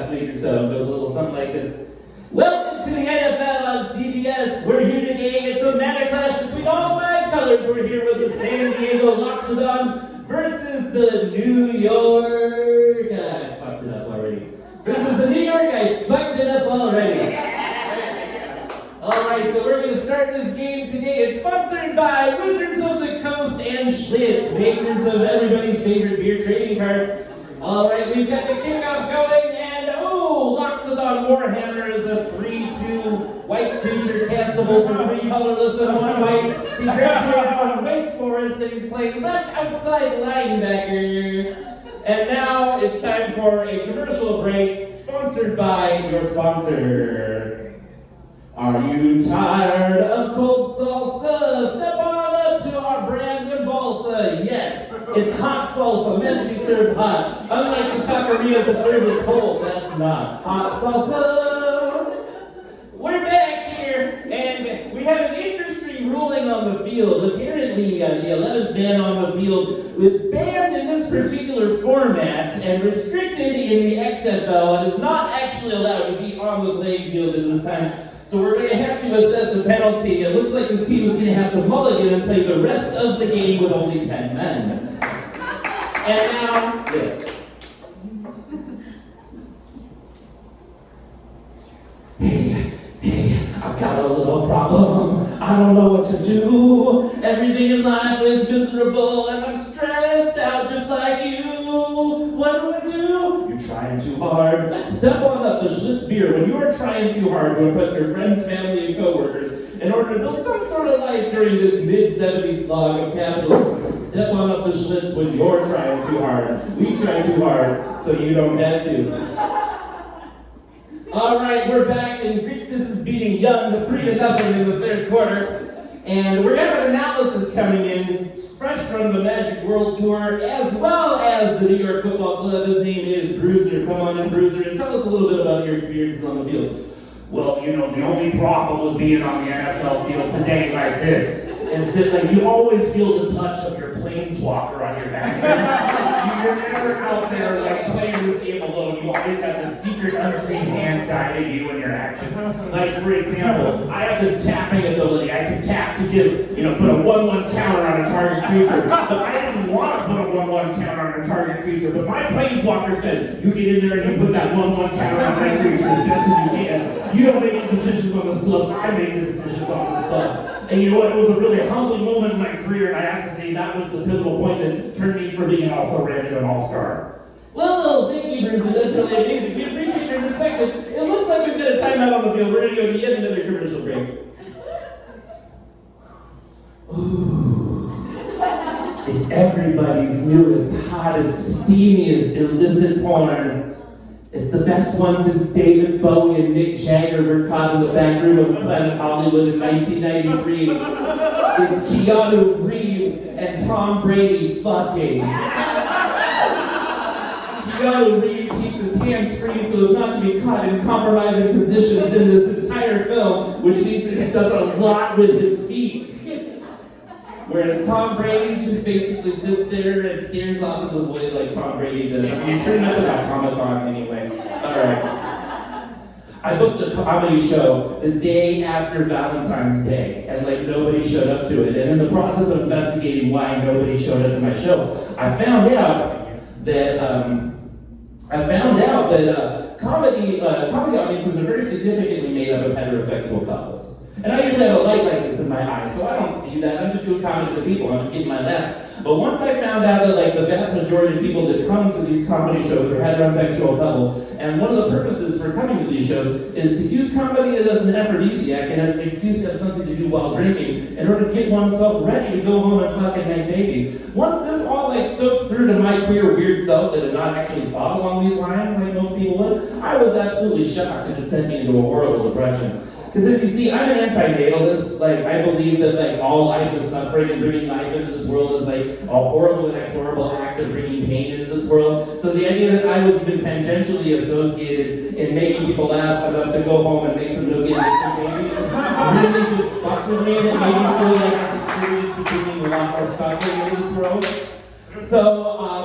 week or so. It goes a little something like this. Welcome to the NFL on CBS. We're here today. It's a matter clash between all 5 colors. We're here with the San Diego Loxodons versus the New York... I fucked it up already. Versus the New York... I fucked it up already. Alright, so we're going to start this game today. It's sponsored by Wizards of the Coast and Schlitz, makers of everybody's favorite beer trading cards. Alright, we've got the kickoff going, and Loxodon Warhammer is a 3/2 white creature castable for 3 colorless and 1 white. He graduated from Wake Forest and he's playing left outside linebacker. And now it's time for a commercial break, sponsored by your sponsor. Are you tired of cold salsa? Step on up to our brand new balsa. Yes, it's hot salsa meant to be served hot. Unlike the taquerias that serve it cold, that's not hot salsa. We're back here, and we have an interesting ruling on the field. Apparently, the 11th man on the field was banned in this particular format and restricted in the XFL and is not actually allowed to be on the playing field at this time. So we're going to have to assess a penalty. It looks like this team is going to have to mulligan and play the rest of the game with only 10 men. And now, this. Hey, I've got a little problem. I don't know what to do. Everything in life is miserable and I'm stressed out just like you. What do? You're trying too hard. Step on up the Schlitz beer when you are trying too hard to impress your friends, family, and coworkers in order to build some sort of life during this mid-70s slog of capitalism. Step on up the Schlitz when you're trying too hard. We try too hard, so you don't have to. All right, we're back, and Grixis is beating Young 3-0 in the 3rd quarter. And we're going to have an analysis coming in, fresh from the Magic World Tour, as well as the New York Football Club. His name is Bruiser. Come on in, Bruiser, and tell us a little bit about your experiences on the field. Well, the only problem with being on the NFL field today like this is that you always feel the touch of your planeswalker on your back. You're never out there playing this game alone. You always have this secret unseen hand guiding you in your actions. Like, for example, I have this tapping ability. I can tap to give, put a 1/1 counter on a target creature. But I didn't want to put a 1/1 counter on a target creature. But my planeswalker said, you get in there and you put that 1/1 counter on that creature as best as you can. You don't make any decisions on this club. I make the decisions on this club. And you know what? It was a really humbling moment in my career, and I have to say that was the pivotal point that turned me from being also ran into an all-star. Well, thank you, Bruce. That's really amazing. We appreciate your perspective. It looks like we've got a timeout on the field. We're going to go to yet another commercial break. Ooh. It's everybody's newest, hottest, steamiest illicit porn. It's the best one since David Bowie and Mick Jagger were caught in the back room of Planet Hollywood in 1993. It's Keanu Reeves and Tom Brady fucking. Keanu Reeves keeps his hands free so as not to be caught in compromising positions in this entire film, which means that he does a lot with his feet. Whereas Tom Brady just basically sits there and stares off into the void like Tom Brady does. I mean, it's pretty much an automaton anyway. Alright. I booked a comedy show the day after Valentine's Day, and like nobody showed up to it. And in the process of investigating why nobody showed up to my show, I found out that comedy audiences are very significantly made up of heterosexual couples. And I usually have a light like this in my eye, so I don't see that. I'm just doing comedy to the people. I'm just getting my laugh. But once I found out that like the vast majority of people that come to these comedy shows are heterosexual couples, and one of the purposes for coming to these shows is to use comedy as an aphrodisiac and as an excuse to have something to do while drinking in order to get oneself ready to go home and fucking make babies. Once this all like soaked through to my queer weird self that had not actually thought along these lines like most people would, I was absolutely shocked, and it sent me into a horrible depression. Because if you see, I'm an anti-natalist. Like, I believe that like all life is suffering, and bringing life into this world is like a horrible and inexorable act of bringing pain into this world. So the idea that I was even tangentially associated in making people laugh enough to go home and make some noogie and make some babies really just fucked with me, and it made me feel like I contributed to bringing a lot more suffering into this world. So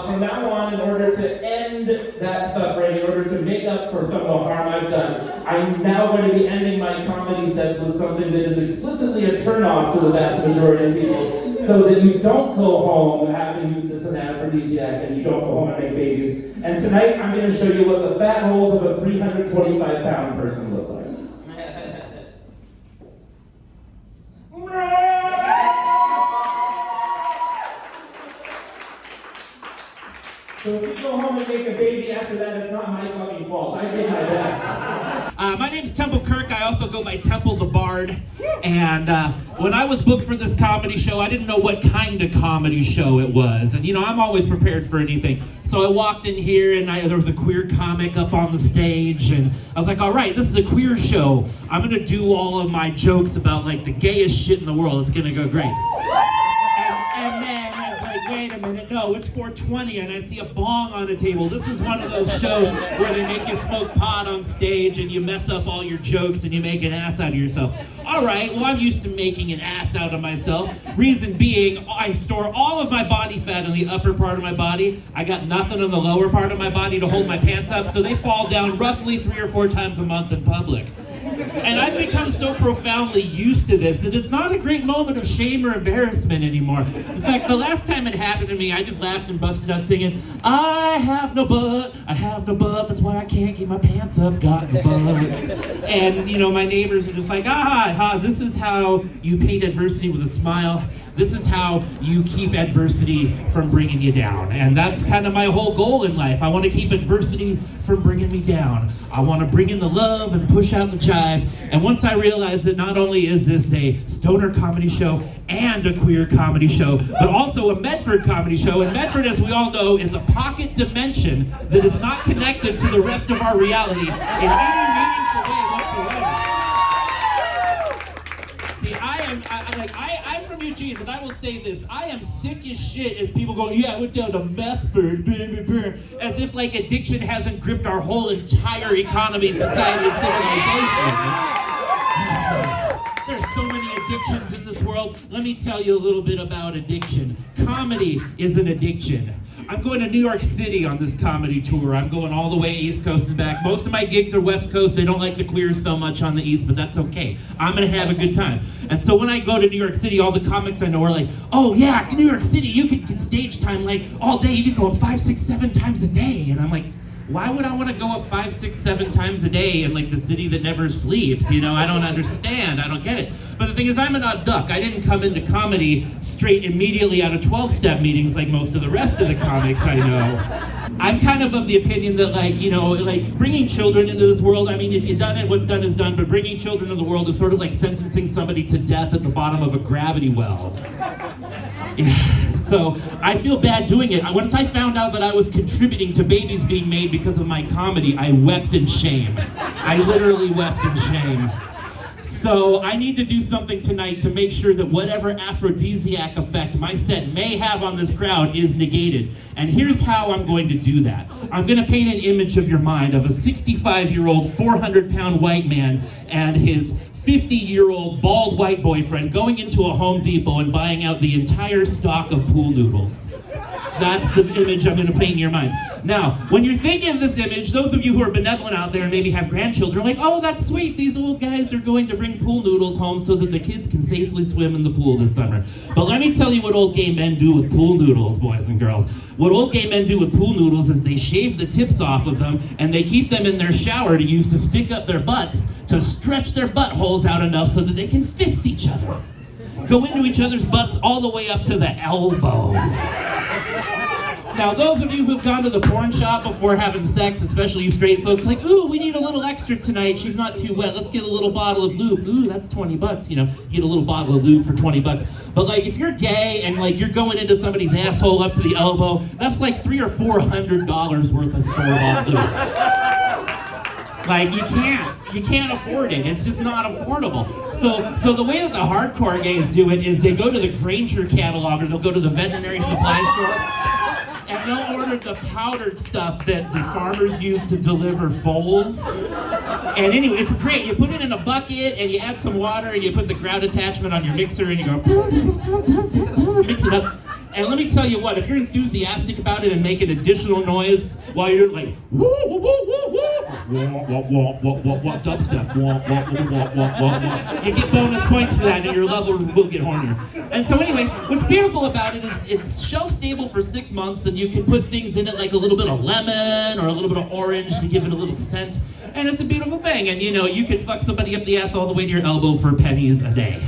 from now on, in order to end that suffering, in order to make up for some of the harm I've done, I'm now going to be ending my comedy sets with something that is explicitly a turnoff to the vast majority of people, so that you don't go home having used this as an aphrodisiac and you don't go home and make babies. And tonight, I'm going to show you what the fat holes of a 325-pound person look like. So if you go home and make a baby after that, it's not my fucking fault. I did my best. My name's Temple Kirk. I also go by Temple the Bard. And when I was booked for this comedy show, I didn't know what kind of comedy show it was. And, you know, I'm always prepared for anything. So I walked in here, and there was a queer comic up on the stage. And I was like, all right, this is a queer show. I'm going to do all of my jokes about, like, the gayest shit in the world. It's going to go great. And then I was like, wait a minute, no, it's 420 and I see a bong on a table. This is one of those shows where they make you smoke pot on stage and you mess up all your jokes and you make an ass out of yourself. All right, well, I'm used to making an ass out of myself. Reason being, I store all of my body fat in the upper part of my body. I got nothing in the lower part of my body to hold my pants up, so they fall down roughly 3 or 4 times a month in public. And I've become so profoundly used to this that it's not a great moment of shame or embarrassment anymore. In fact, the last time it happened to me, I just laughed and busted out singing, I have no butt, that's why I can't keep my pants up, got no butt. And, you know, my neighbors are just like, this is how you paint adversity with a smile. This is how you keep adversity from bringing you down. And that's kind of my whole goal in life. I want to keep adversity from bringing me down. I want to bring in the love and push out the jive. And once I realized that not only is this a stoner comedy show and a queer comedy show, but also a Medford comedy show. And Medford, as we all know, is a pocket dimension that is not connected to the rest of our reality in any meaningful way whatsoever. See, I'm from Eugene, but I will say this. I am sick as shit as people go, yeah, I went down to Medford, as if like addiction hasn't gripped our whole entire economy, society, and civilization. There's so many addictions in this world. Let me tell you a little bit about addiction. Comedy is an addiction. I'm going to New York City on this comedy tour. I'm going all the way East Coast and back. Most of my gigs are West Coast. They don't like the queers so much on the East, but that's okay. I'm going to have a good time. And so when I go to New York City, all the comics I know are like, oh yeah, New York City, you can get stage time like all day. You can go up 5, 6, 7 times a day. And I'm like, why would I want to go up 5, 6, 7 times a day in like the city that never sleeps? You know, I don't understand. I don't get it. But the thing is, I'm an odd duck. I didn't come into comedy straight immediately out of 12-step meetings like most of the rest of the comics I know. I'm kind of the opinion that, like, you know, like bringing children into this world, I mean, if you've done it, what's done is done, but bringing children into the world is sort of like sentencing somebody to death at the bottom of a gravity well. Yeah. So I feel bad doing it. Once I found out that I was contributing to babies being made because of my comedy, I wept in shame. I literally wept in shame. So I need to do something tonight to make sure that whatever aphrodisiac effect my set may have on this crowd is negated. And here's how I'm going to do that. I'm going to paint an image of your mind of a 65-year-old, 400-pound white man and his 50-year-old bald white boyfriend going into a Home Depot and buying out the entire stock of pool noodles. That's the image I'm going to paint in your minds. Now, when you're thinking of this image, those of you who are benevolent out there and maybe have grandchildren are like, oh, that's sweet. These old guys are going to bring pool noodles home so that the kids can safely swim in the pool this summer. But let me tell you what old gay men do with pool noodles, boys and girls. What old gay men do with pool noodles is they shave the tips off of them and they keep them in their shower to use to stick up their butts to stretch their buttholes out enough so that they can fist each other. Go into each other's butts all the way up to the elbow. Now, those of you who've gone to the porn shop before having sex, especially you straight folks, like, ooh, we need a little extra tonight. She's not too wet. Let's get a little bottle of lube. Ooh, that's $20. You know, you get a little bottle of lube for $20. But like, if you're gay and like you're going into somebody's asshole up to the elbow, that's like $300 or $400 worth of store-bought lube. Like, you can't afford it. It's just not affordable. So the way that the hardcore gays do it is they go to the Granger catalog or they'll go to the veterinary supply store and they'll order the powdered stuff that the farmers use to deliver foals. And anyway, it's great. You put it in a bucket and you add some water and you put the grout attachment on your mixer and you go mix it up. And let me tell you what, if you're enthusiastic about it and make an additional noise while you're like, woo, woo, woo, woo, woo, dubstep, you get bonus points for that and your level will get hornier. And so anyway, what's beautiful about it is it's shelf stable for 6 months and you can put things in it like a little bit of lemon or a little bit of orange to give it a little scent. And it's a beautiful thing. And you know, you could fuck somebody up the ass all the way to your elbow for pennies a day.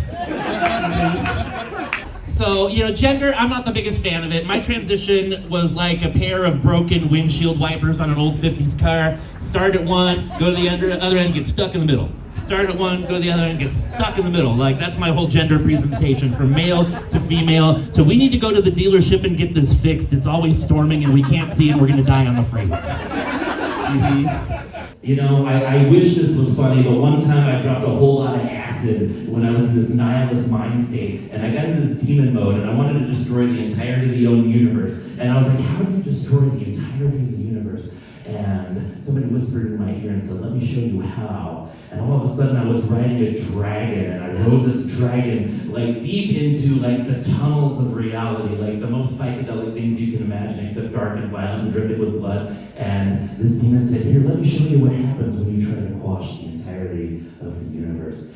So, you know, gender, I'm not the biggest fan of it. My transition was like a pair of broken windshield wipers on an old 50s car. Start at one, go to the other end, get stuck in the middle. Start at one, go to the other end, get stuck in the middle. Like, that's my whole gender presentation, from male to female. So we need to go to the dealership and get this fixed. It's always storming and we can't see and we're gonna die on the freeway. You know, I wish this was funny, but one time I dropped a whole lot of acid when I was in this nihilist mind state, and I got into this demon mode, and I wanted to destroy the entirety of the own universe. And I was like, how do you destroy the entirety of the universe? And somebody whispered in my ear and said, let me show you how. And all of a sudden I was riding a dragon, and I rode this dragon like deep into like the tunnels of reality, like the most psychedelic things you can imagine, except dark and violent and dripping with blood. And this demon said, here, let me show you what happens when you try to quash the entirety of the universe.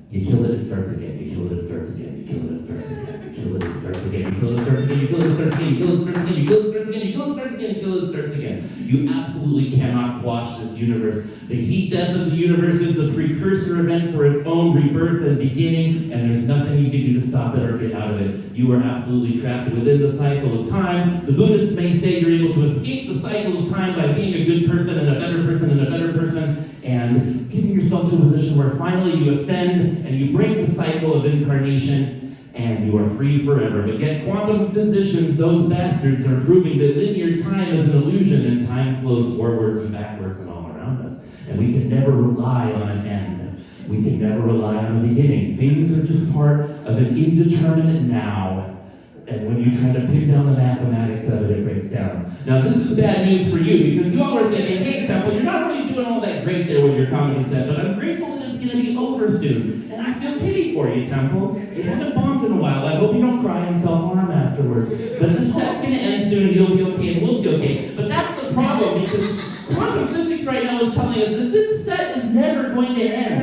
You kill it, it starts again. You kill it, it starts again. You kill it, it starts again. You kill it, it starts again. You kill it, it starts again. You kill it, it starts again. You kill it, it starts again. You kill it, it starts again. You kill it, it starts again. You kill it, it starts again. You absolutely cannot quash this universe. The heat death of the universe is the precursor event for its own rebirth and beginning, and there's nothing you can do to stop it or get out of it. You are absolutely trapped within the cycle of time. The Buddhists may say you're able to escape the cycle of time by being a good person and a better person and a better person, and getting yourself to a position where finally you ascend and you break the cycle of incarnation and you are free forever. But yet quantum physicians, those bastards, are proving that linear time is an illusion and time flows forwards and backwards and all around us. And we can never rely on an end. We can never rely on a beginning. Things are just part of an indeterminate now. And when you try to pin down the mathematics of it, it breaks down. Now, this is bad news for you, because you all are thinking, hey, Temple, you're not really doing all that great there with your comedy set, but I'm grateful that it's going to be over soon. And I feel pity for you, Temple. You haven't bombed in a while. I hope you don't cry and self-harm afterwards. But the set's going to end soon, and you'll be okay, and we'll be okay. But that's the problem, because quantum physics right now is telling us that this set is never going to end.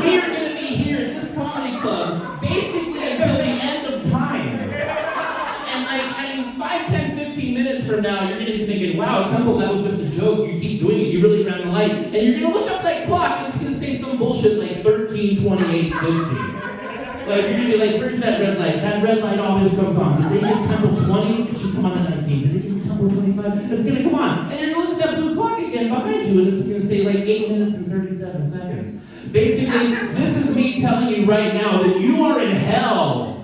We are going to be here at this comedy club, basically until the end of time. And like, I mean, 5, 10, 15 minutes from now, you're going to be thinking, wow, Temple, that was just a joke. You keep doing it. You really ran the light. And you're going to look up that clock, and it's going to say some bullshit like 13:28:50. Like, you're going to be like, where's that red light? That red light always comes on. Did they give Temple 20? It should come on at 19. Did they give Temple 25? It's going to come on. And you're going to look at that blue clock again behind you, and it's going to say like 8 minutes and 37 seconds. Basically, this is me telling you right now that you are in hell.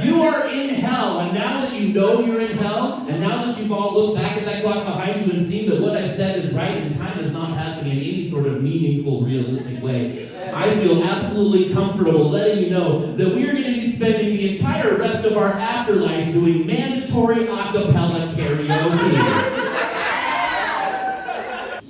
You are in hell, and now that you know you're in hell, and now that you've all looked back at that clock behind you and seen that what I've said is right and time is not passing in any sort of meaningful, realistic way, I feel absolutely comfortable letting you know that we're going to be spending the entire rest of our afterlife doing mandatory a cappella karaoke.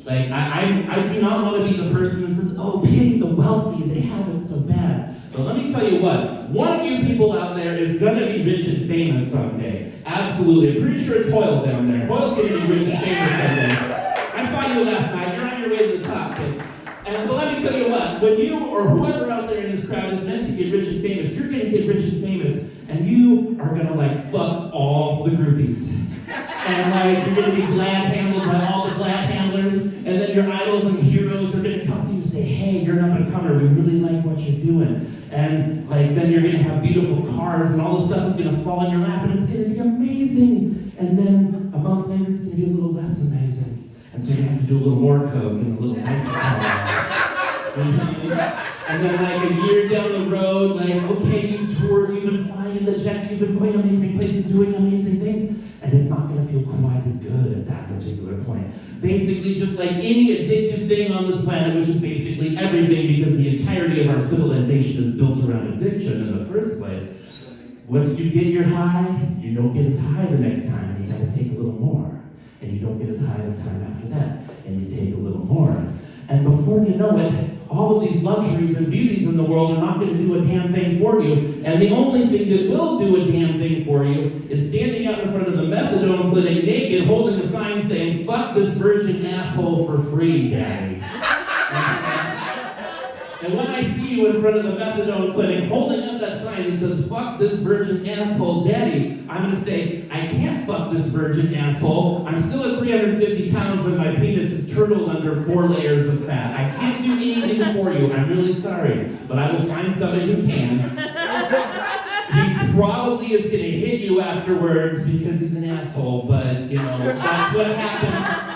Like, I do not want to be the person that says, oh, pity the wealthy, they have it so bad. But let me tell you what, one of you people out there is going to be rich and famous someday. Absolutely. I'm pretty sure it's Hoyle down there. Hoyle's going to be rich and famous someday. I saw you last night. You're on your way to the top, kid. But let me tell you what, when you or whoever out there in this crowd is meant to get rich and famous, you're going to get rich and famous, and you are going to, like, fuck all the groupies. And, like, you're going to be glad handled by all the glad handlers, and then your idols and heroes are going to come to you and say, hey, you're an up-and-comer, we really like what you're doing. And, like, then you're going to have beautiful cars, and all this stuff is going to fall in your lap, and it's going to be amazing. And then a month later, it's going to be a little less amazing. And so you're going to have to do a little more coke and a little nicer car. And then, like, a year down the road, like, okay, you've toured, you've been flying in the jets, you've been going amazing places, doing amazing things, and it's not going to feel quite as good at that particular point. Basically, just like any addictive thing on this planet, which is basically everything, because the entirety of our civilization is built around addiction in the first place. Once you get your high, you don't get as high the next time, and you gotta take a little more. And you don't get as high the time after that, and you take a little more. And before you know it, all of these luxuries and beauties in the world are not going to do a damn thing for you. And the only thing that will do a damn thing for you is standing out in front of the methadone clinic naked, holding a sign saying, fuck this virgin asshole for free, daddy. And when I see you in front of the methadone clinic holding up that sign that says, fuck this virgin asshole, daddy, I'm going to say, I can't fuck this virgin asshole. I'm still at 350 pounds and my penis is turtled under 4 layers of fat. I can't do anything for you. I'm really sorry. But I will find somebody who can. He probably is going to hit you afterwards because he's an asshole, but, you know, that's what happens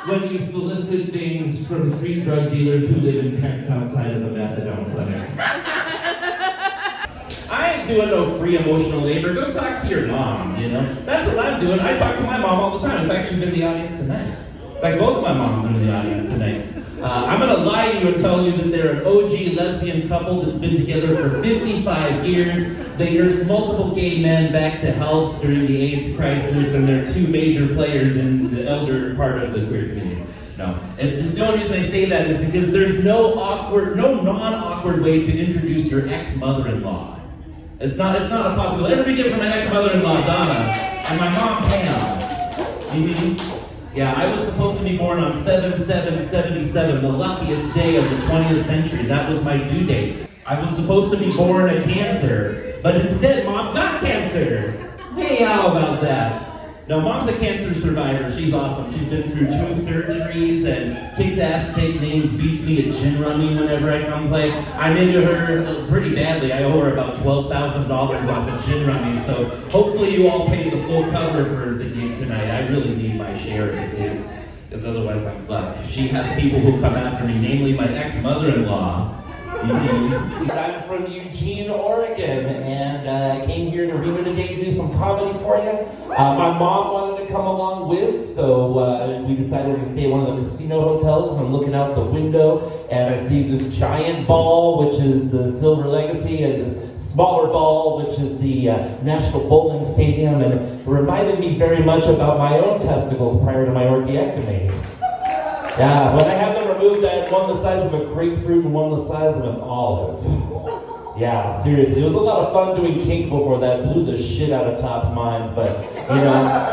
when you solicit things from street drug dealers who live in tents outside of the methadone clinic. I ain't doing no free emotional labor. Go talk to your mom, you know? That's what I'm doing. I talk to my mom all the time. In fact, she's in the audience tonight. In fact, both of my moms are in the audience tonight. I'm gonna lie to you and tell you that they're an OG lesbian couple that's been together for 55 years. They nursed multiple gay men back to health during the AIDS crisis, and they're 2 major players in the elder part of the queer community. No, it's just the only reason I say that is because there's no non-awkward way to introduce your ex-mother-in-law. It's not a possibility. Everybody get from my ex-mother-in-law, Donna, and my mom, Pam. Yeah, I was supposed to be born on 7/7/77, the luckiest day of the 20th century. That was my due date. I was supposed to be born a Cancer, but instead, Mom got cancer. Hey, how about that? No, Mom's a cancer survivor. She's awesome. She's been through 2 surgeries and kicks ass, takes names, beats me at gin rummy whenever I come play. I'm into her pretty badly. I owe her about $12,000 off of gin rummy, so hopefully you all pay the full cover for the gig tonight. I really need my share of the gig, because otherwise I'm fucked. She has people who come after me, namely my ex-mother-in-law. I'm from Eugene, Oregon, and I came here to Reno today to do some comedy for you. My mom wanted to come along with, so we decided we're going to stay at one of the casino hotels, and I'm looking out the window, and I see this giant ball, which is the Silver Legacy, and this smaller ball, which is the National Bowling Stadium, and it reminded me very much about my own testicles prior to my orchiectomy. Yeah, when I had them removed, I had one the size of a grapefruit and one the size of an olive. Yeah, seriously, it was a lot of fun doing kink before that. Blew the shit out of Top's minds, but, you know,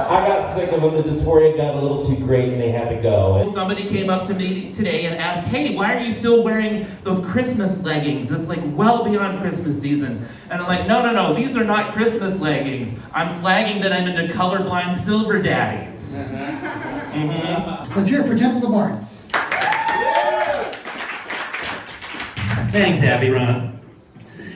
I got sick of them. The dysphoria got a little too great and they had to go. Somebody came up to me today and asked, hey, why are you still wearing those Christmas leggings? It's like well beyond Christmas season. And I'm like, no, these are not Christmas leggings. I'm flagging that I'm into colorblind silver daddies. Let's hear it for Temple the Bard. Thanks, Abby Ron.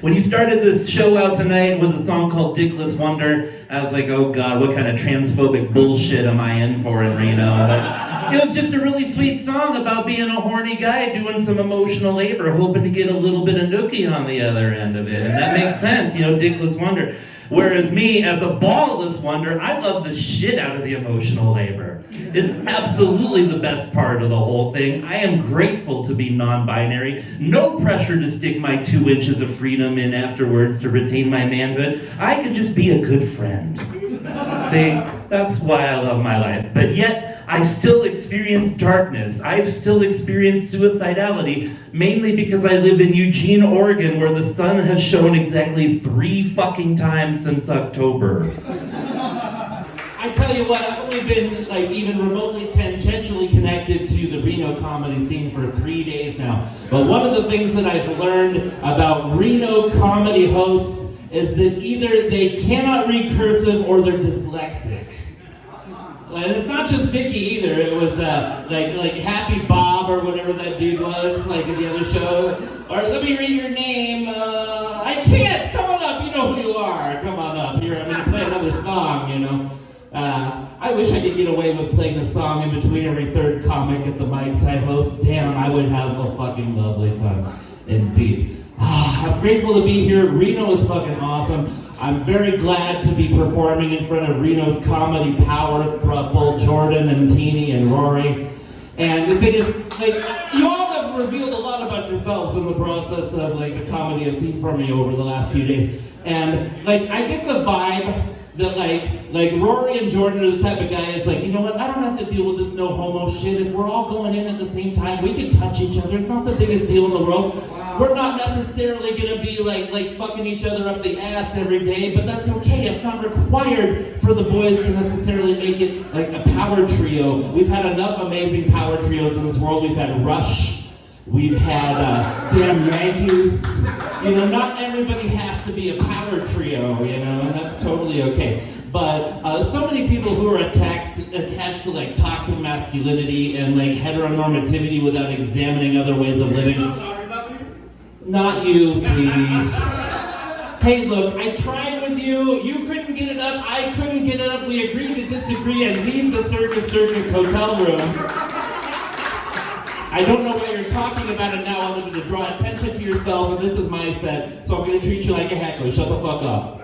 When you started this show out tonight with a song called Dickless Wonder, I was like, oh God, what kind of transphobic bullshit am I in for in Reno? But it was just a really sweet song about being a horny guy doing some emotional labor, hoping to get a little bit of nookie on the other end of it. And that makes sense, you know, Dickless Wonder. Whereas me, as a ballless wonder, I love the shit out of the emotional labor. It's absolutely the best part of the whole thing. I am grateful to be non-binary. No pressure to stick my 2 inches of freedom in afterwards to retain my manhood. I could just be a good friend. See, that's why I love my life. But yet, I still experience darkness. I've still experienced suicidality, mainly because I live in Eugene, Oregon, where the sun has shone exactly 3 fucking times since October. tell you what, I've only been like even remotely tangentially connected to the Reno comedy scene for 3 days now. But one of the things that I've learned about Reno comedy hosts is that either they cannot read cursive or they're dyslexic. And it's not just Vicky either. It was like Happy Bob or whatever that dude was, like in the other show. Or let me read your name. I can't. Come on up. You know who you are. Come on up. Here, I'm gonna play another song. You know. I wish I could get away with playing a song in between every third comic at the mics I host. Damn, I would have a fucking lovely time. Indeed. I'm grateful to be here. Reno is fucking awesome. I'm very glad to be performing in front of Reno's comedy power throuple, Jordan and Teeny and Rory. And the thing is, like, you all have revealed a lot about yourselves in the process of, like, the comedy I've seen from you over the last few days. And, like, I get the vibe that, like Rory and Jordan are the type of guy that's like, you know what, I don't have to deal with this no homo shit. If we're all going in at the same time, we can touch each other. It's not the biggest deal in the world. We're not necessarily gonna be like fucking each other up the ass every day, but that's okay. It's not required for the boys to necessarily make it like a power trio. We've had enough amazing power trios in this world. We've had Rush. We've had damn Yankees. You know, not everybody has to be a power trio, you know, and that's totally okay. But so many people who are attached to like toxic masculinity and like heteronormativity without examining other ways of living. Not you, sweetie. Hey, look, I tried with you. You couldn't get it up. I couldn't get it up. We agreed to disagree and leave the Circus hotel room. I don't know what you're talking about it now other than to draw attention to yourself, and this is my set, so I'm going to treat you like a heckler. Shut the fuck up.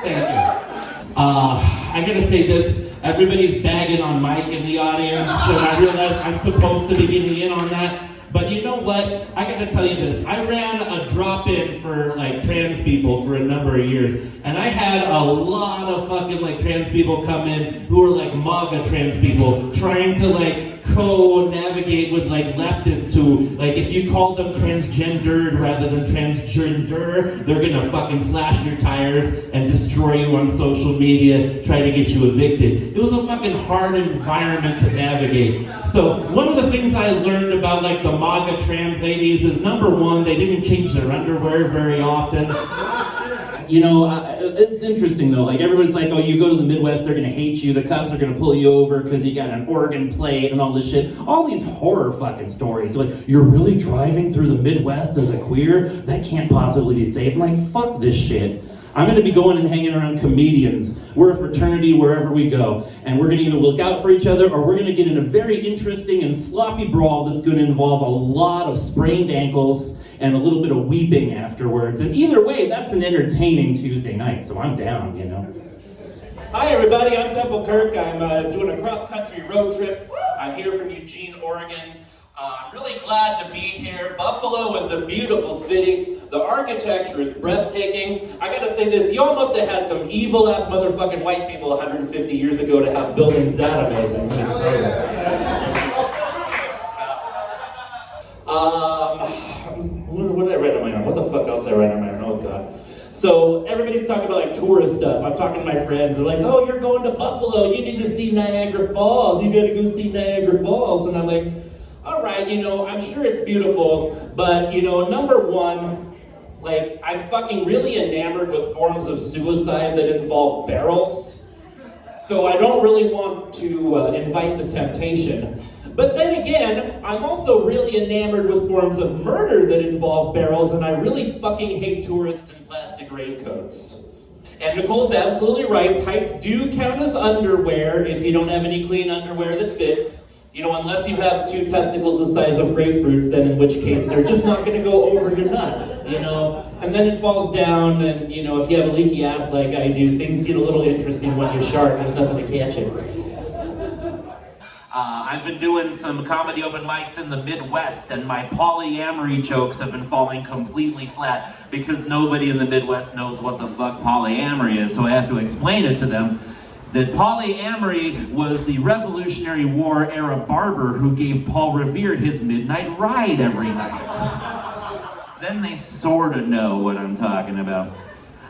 Thank you. I gotta say this. Everybody's bagging on Mike in the audience, and I realize I'm supposed to be getting in on that. But you know what? I gotta tell you this. I ran a drop-in for like trans people for a number of years, and I had a lot of fucking like trans people come in who were like MAGA trans people trying to like co-navigate with like leftists who, like, if you call them transgendered rather than transgender, they're gonna fucking slash your tires and destroy you on social media, try to get you evicted. It was a fucking hard environment to navigate. So one of the things I learned about like the MAGA trans ladies is, number one, they didn't change their underwear very often. You know, it's interesting though, like everybody's like, oh, you go to the Midwest, they're gonna hate you, the cops are gonna pull you over because you got an organ plate and all this shit. All these horror fucking stories, like, you're really driving through the Midwest as a queer? That can't possibly be safe. I'm like, fuck this shit. I'm gonna be going and hanging around comedians. We're a fraternity wherever we go. And we're gonna either look out for each other or we're gonna get in a very interesting and sloppy brawl that's gonna involve a lot of sprained ankles and a little bit of weeping afterwards. And either way, that's an entertaining Tuesday night, so I'm down, you know. Hi everybody, I'm Temple Kirk. I'm doing a cross-country road trip. I'm here from Eugene, Oregon. I'm really glad to be here. Buffalo is a beautiful city. The architecture is breathtaking. I gotta say this, y'all must have had some evil-ass motherfucking white people 150 years ago to have buildings that amazing. What did I write on my arm? What the fuck else did I write on my arm? Oh god. So everybody's talking about like tourist stuff. I'm talking to my friends. They're like, oh, you're going to Buffalo. You need to see Niagara Falls. You gotta go see Niagara Falls. And I'm like, all right, you know, I'm sure it's beautiful, but you know, number one, like, I'm fucking really enamored with forms of suicide that involve barrels. So I don't really want to invite the temptation. But then again, I'm also really enamored with forms of murder that involve barrels, and I really fucking hate tourists in plastic raincoats. And Nicole's absolutely right, tights do count as underwear if you don't have any clean underwear that fit. You know, unless you have two testicles the size of grapefruits, then in which case they're just not gonna go over your nuts, you know? And then it falls down, and you know, if you have a leaky ass like I do, things get a little interesting when you shart and there's nothing to catch it. I've been doing some comedy open mics in the Midwest, and my polyamory jokes have been falling completely flat because nobody in the Midwest knows what the fuck polyamory is, so I have to explain it to them. That polyamory was the Revolutionary War era barber who gave Paul Revere his midnight ride every night. Then they sort of know what I'm talking about.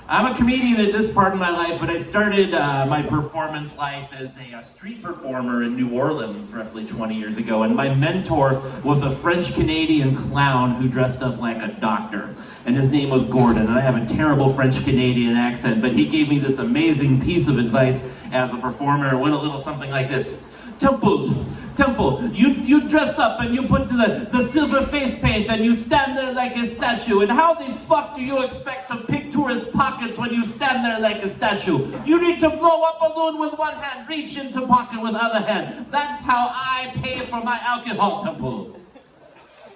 I'm a comedian at this part of my life, but I started my performance life as a street performer in New Orleans roughly 20 years ago, and my mentor was a French-Canadian clown who dressed up like a doctor, and his name was Gordon, and I have a terrible French-Canadian accent, but he gave me this amazing piece of advice as a performer. It went a little something like this. Temple, you dress up and you put the silver face paint and you stand there like a statue. And how the fuck do you expect to pick tourist pockets when you stand there like a statue? You need to blow up a balloon with one hand, reach into pocket with other hand. That's how I pay for my alcohol, Temple.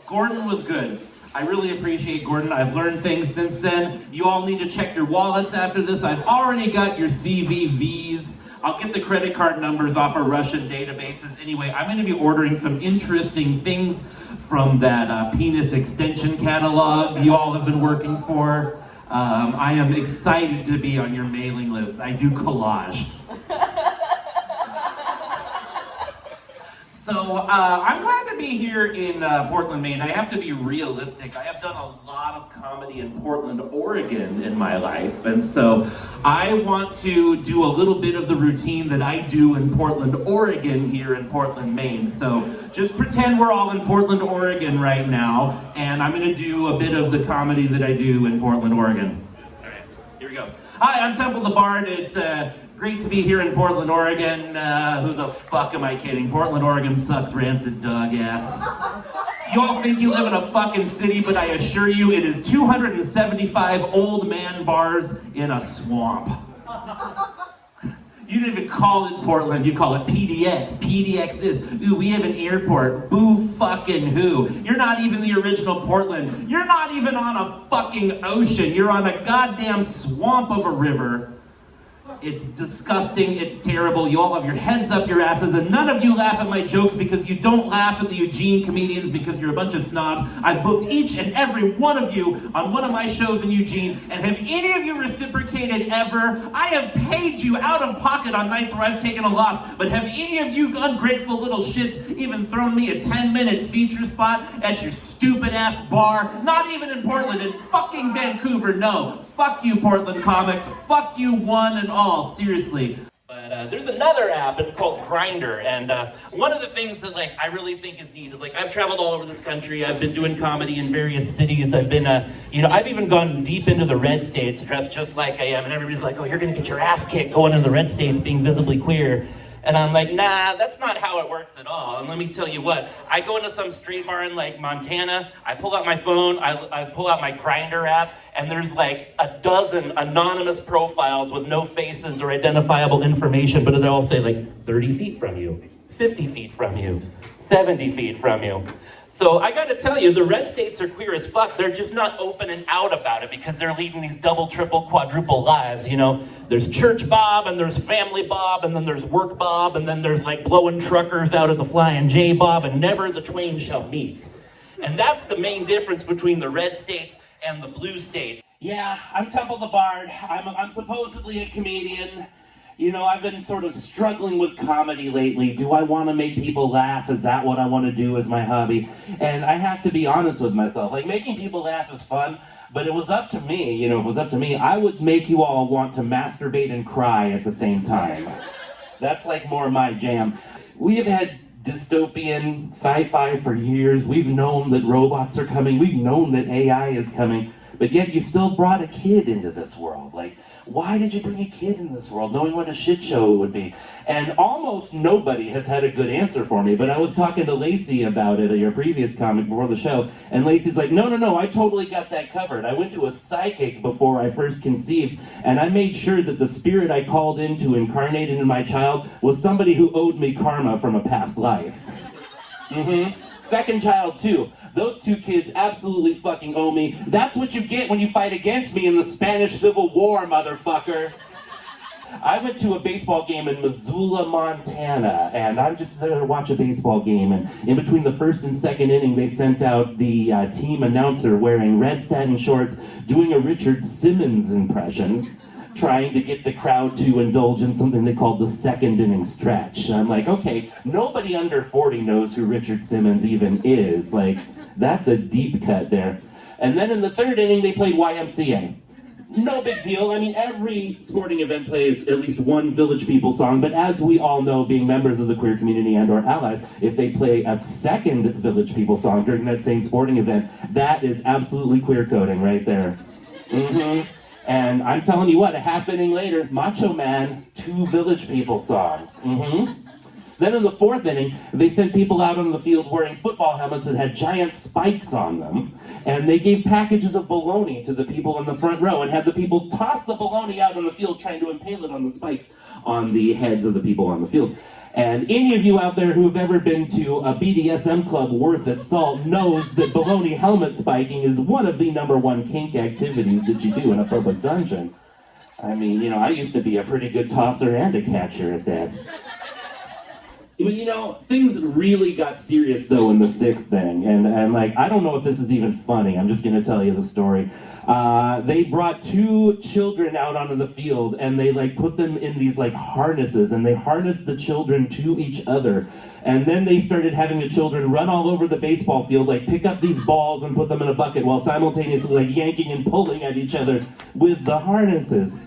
Gordon was good. I really appreciate Gordon. I've learned things since then. You all need to check your wallets after this. I've already got your CVVs. I'll get the credit card numbers off of Russian databases. Anyway, I'm going to be ordering some interesting things from that penis extension catalog you all have been working for. I am excited to be on your mailing list. I do collage. So I'm glad to be here in Portland, Maine. I have to be realistic. I have done a lot of comedy in Portland, Oregon in my life. And so I want to do a little bit of the routine that I do in Portland, Oregon here in Portland, Maine. So just pretend we're all in Portland, Oregon right now. And I'm going to do a bit of the comedy that I do in Portland, Oregon. All right, here we go. Hi, I'm Temple the Bard. It's great to be here in Portland, Oregon. Who the fuck am I kidding? Portland, Oregon sucks rancid dog ass. You all think you live in a fucking city, but I assure you it is 275 old man bars in a swamp. You don't even call it Portland, you call it PDX. PDX is, ooh, we have an airport. Boo fucking who. You're not even the original Portland. You're not even on a fucking ocean. You're on a goddamn swamp of a river. It's disgusting, it's terrible. You all have your heads up your asses, and none of you laugh at my jokes because you don't laugh at the Eugene comedians because you're a bunch of snobs. I've booked each and every one of you on one of my shows in Eugene, and have any of you reciprocated ever? I have paid you out of pocket on nights where I've taken a loss, but have any of you ungrateful little shits even thrown me a 10-minute feature spot at your stupid ass bar? Not even in Portland, in fucking Vancouver, no. Fuck you, Portland comics. Fuck you one and all, seriously. But there's another app, it's called Grindr, and one of the things that I really think is neat is I've traveled all over this country. I've been doing comedy in various cities. I've been, I've even gone deep into the red states, dressed just like I am, and everybody's like, oh, you're gonna get your ass kicked going in the red states being visibly queer. And I'm like, nah, that's not how it works at all. And let me tell you what, I go into some street bar in Montana, I pull out my phone, I pull out my Grindr app, and there's a dozen anonymous profiles with no faces or identifiable information, but they all say 30 feet from you, 50 feet from you, 70 feet from you. So I gotta tell you, the red states are queer as fuck. They're just not open and out about it because they're leading these double, triple, quadruple lives, There's church Bob, and there's family Bob, and then there's work Bob, and then there's blowing truckers out of the Flying J Bob, and never the twain shall meet. And that's the main difference between the red states and the blue states. Yeah, I'm Temple the Bard. I'm supposedly a comedian. I've been sort of struggling with comedy lately. Do I want to make people laugh? Is that what I want to do as my hobby? And I have to be honest with myself. Making people laugh is fun, but it was up to me. If it was up to me, I would make you all want to masturbate and cry at the same time. That's more my jam. We have had dystopian sci-fi for years. We've known that robots are coming. We've known that AI is coming. But yet you still brought a kid into this world. Why did you bring a kid into this world, knowing what a shit show it would be? And almost nobody has had a good answer for me, but I was talking to Lacey about it, your previous comic, before the show, and Lacey's like, no, I totally got that covered. I went to a psychic before I first conceived, and I made sure that the spirit I called in to incarnate into my child was somebody who owed me karma from a past life. Second child, too. Those two kids absolutely fucking owe me. That's what you get when you fight against me in the Spanish Civil War, motherfucker. I went to a baseball game in Missoula, Montana, and I'm just there to watch a baseball game, and in between the first and second inning, they sent out the team announcer wearing red satin shorts, doing a Richard Simmons impression, trying to get the crowd to indulge in something they called the second inning stretch. And I'm like, okay, nobody under 40 knows who Richard Simmons even is. That's a deep cut there. And then in the third inning, they played YMCA. No big deal. I mean, every sporting event plays at least one Village People song, but as we all know, being members of the queer community and or allies, if they play a second Village People song during that same sporting event, that is absolutely queer coding right there. And I'm telling you what, a half inning later, Macho Man, 2 Village People songs. Then in the 4th inning, they sent people out on the field wearing football helmets that had giant spikes on them, and they gave packages of bologna to the people in the front row and had the people toss the bologna out on the field trying to impale it on the spikes on the heads of the people on the field. And any of you out there who have ever been to a BDSM club worth its salt knows that bologna helmet spiking is one of the #1 kink activities that you do in a public dungeon. I mean, you know, I used to be a pretty good tosser and a catcher at that. But you know, things really got serious though in the 6th thing, and like, I don't know if this is even funny, I'm just gonna tell you the story. They brought 2 children out onto the field, and they like put them in these like harnesses, and they harnessed the children to each other. And then they started having the children run all over the baseball field, like pick up these balls and put them in a bucket while simultaneously like yanking and pulling at each other with the harnesses.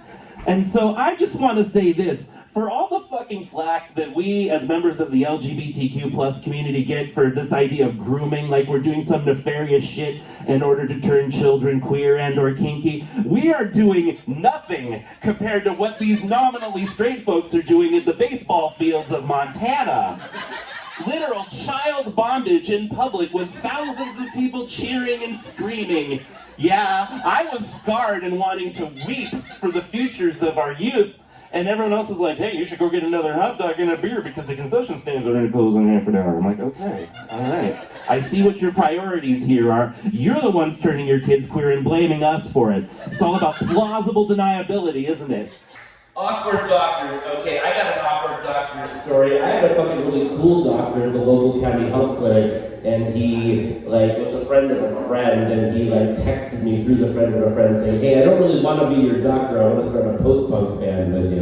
And so I just want to say this, for all the fucking flack that we as members of the LGBTQ plus community get for this idea of grooming, like we're doing some nefarious shit in order to turn children queer and or kinky, we are doing nothing compared to what these nominally straight folks are doing in the baseball fields of Montana. Literal child bondage in public with thousands of people cheering and screaming. Yeah, I was scarred and wanting to weep for the futures of our youth. And everyone else is like, hey, you should go get another hot dog and a beer because the concession stands are going to close in half an hour. I'm like, okay, all right. I see what your priorities here are. You're the ones turning your kids queer and blaming us for it. It's all about plausible deniability, isn't it? Awkward doctors. Okay, I got an awkward doctor story. I had a fucking really cool doctor at the local county health clinic, and he like was a friend of a friend, and he like texted me through the friend of a friend saying, hey, I don't really want to be your doctor, I want to start a post-punk band with you.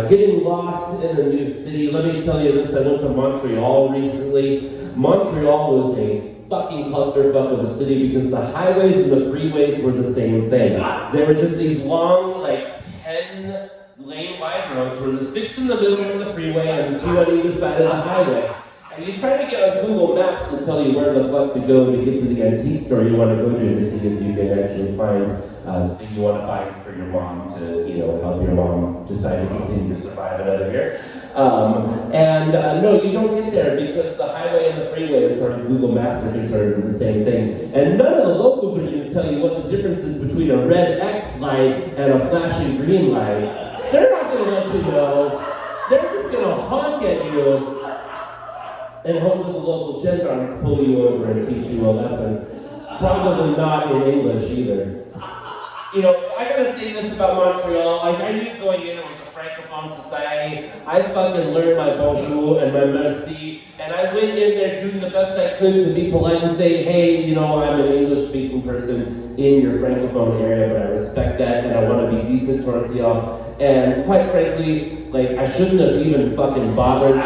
Getting lost in a new city. Let me tell you this, I went to Montreal recently. Montreal was a fucking clusterfuck of a city because the highways and the freeways were the same thing. They were just these long, like 10 lane wide roads where the 6 in the middle of the freeway and the 2 on either side of the highway. And you try to get on Google Maps to tell you where the fuck to go to get to the antique store you want to go to see if you can actually find the thing you want to buy for your mom to, you know, help your mom decide to continue to survive another year. No, you don't get there because the highway and the freeway, as far as Google Maps are concerned, are the same thing. And none of the locals are going to tell you what the difference is between a red X light and a flashing green light. They're not going to let you know. They're just going to honk at you and hope that the local gendarmes pull you over and teach you a lesson. Probably not in English either. You know, I gotta say this about Montreal. Like, I knew going in it was a francophone society. I fucking learned my bonjour and my merci, and I went in there doing the best I could to be polite and say, hey, you know, I'm an English-speaking person in your francophone area, but I respect that, and I want to be decent towards y'all. And quite frankly, like, I shouldn't have even fucking bothered.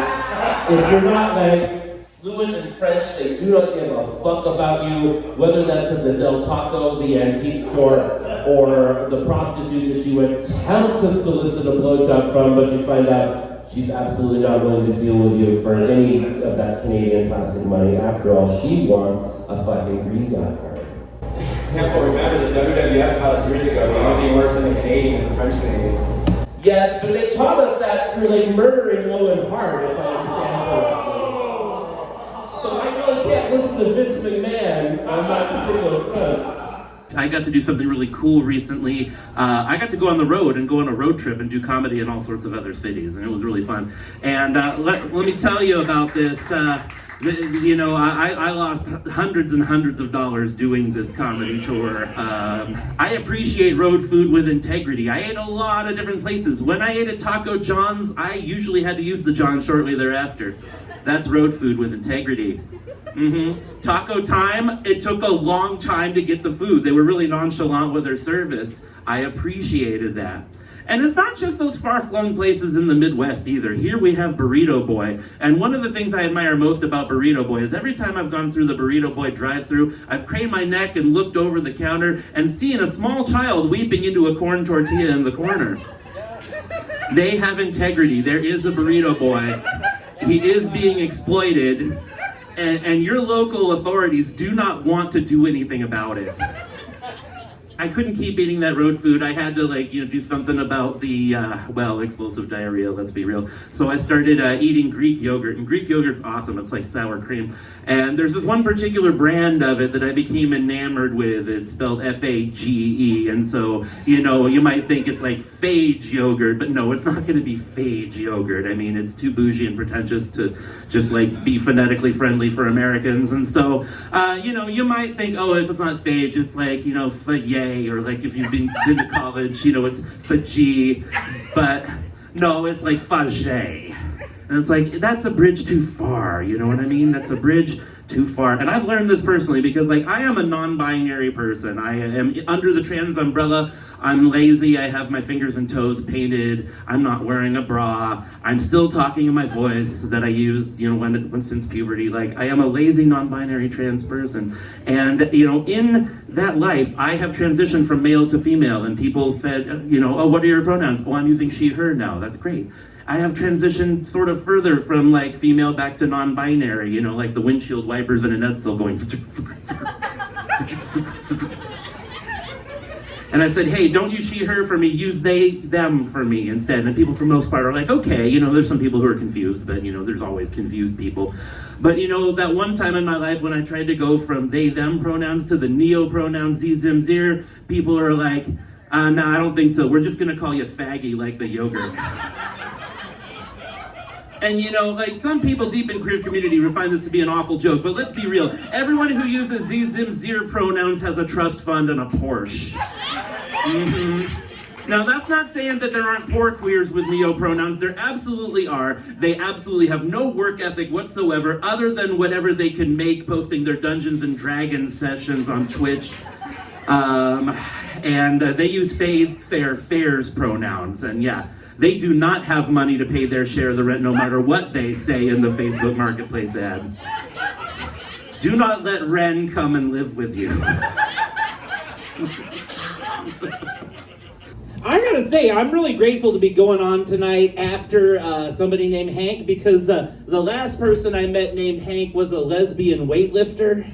If you're not, like, fluent in French, they do not give a fuck about you, whether that's at the Del Taco, the antique store, or the prostitute that you attempt to solicit a blowjob from, but you find out she's absolutely not willing to deal with you for any of that Canadian plastic money. After all, she wants a fucking green dot card. Temple, remember the WWF taught us years ago, the only thing worse than the Canadian is the French Canadian. Yes, but they taught us that through like murdering Owen Hart, if I understand correctly. So I really can't listen to Vince McMahon on that particular front. I got to do something really cool recently. I got to go on the road and go on a road trip and do comedy in all sorts of other cities, and it was really fun. And let me tell you about this. You know, I lost hundreds and hundreds of dollars doing this comedy tour. I appreciate road food with integrity. I ate a lot of different places. When I ate at Taco John's, I usually had to use the John shortly thereafter. That's road food with integrity. Taco time, it took a long time to get the food. They were really nonchalant with their service. I appreciated that. And it's not just those far-flung places in the Midwest either. Here we have Burrito Boy. And one of the things I admire most about Burrito Boy is every time I've gone through the Burrito Boy drive-thru, I've craned my neck and looked over the counter and seen a small child weeping into a corn tortilla in the corner. They have integrity. There is a Burrito Boy. He is being exploited. And your local authorities do not want to do anything about it. I couldn't keep eating that road food. I had to do something about the, explosive diarrhea, let's be real. So I started eating Greek yogurt, and Greek yogurt's awesome. It's like sour cream. And there's this one particular brand of it that I became enamored with. It's spelled F-A-G-E, and so, you might think it's like phage yogurt, but no, it's not gonna be phage yogurt. I mean, it's too bougie and pretentious to just be phonetically friendly for Americans. And so, you might think, oh, if it's not phage, it's Fayet, or if you've been to college, it's Fajee, but no, it's like Fajay. And it's that's a bridge too far, you know what I mean? That's a bridge too far. And I've learned this personally because I am a non-binary person. I am under the trans umbrella. I'm lazy. I have my fingers and toes painted. I'm not wearing a bra. I'm still talking in my voice that I used, when since puberty. I am a lazy non-binary trans person. And, in that life, I have transitioned from male to female. And people said, oh, what are your pronouns? Oh, I'm using she, her now. That's great. I have transitioned sort of further from female back to non-binary, like the windshield wipers in an Edsel going. And I said, hey, don't use she, her for me, use they, them for me instead. And people for the most part are okay, there's some people who are confused, but there's always confused people. But that one time in my life when I tried to go from they, them pronouns to the neo pronouns, ze, zim, zir, people are like, no, I don't think so. We're just gonna call you faggy like the yogurt. And some people deep in queer community would find this to be an awful joke, but let's be real. Everyone who uses ze, zim, zir pronouns has a trust fund and a Porsche. Mm-hmm. Now, that's not saying that there aren't poor queers with neo-pronouns. There absolutely are. They absolutely have no work ethic whatsoever other than whatever they can make posting their Dungeons and Dragons sessions on Twitch. And they use fairs pronouns, and yeah. They do not have money to pay their share of the rent no matter what they say in the Facebook Marketplace ad. Do not let Ren come and live with you. I gotta say, I'm really grateful to be going on tonight after somebody named Hank, because the last person I met named Hank was a lesbian weightlifter.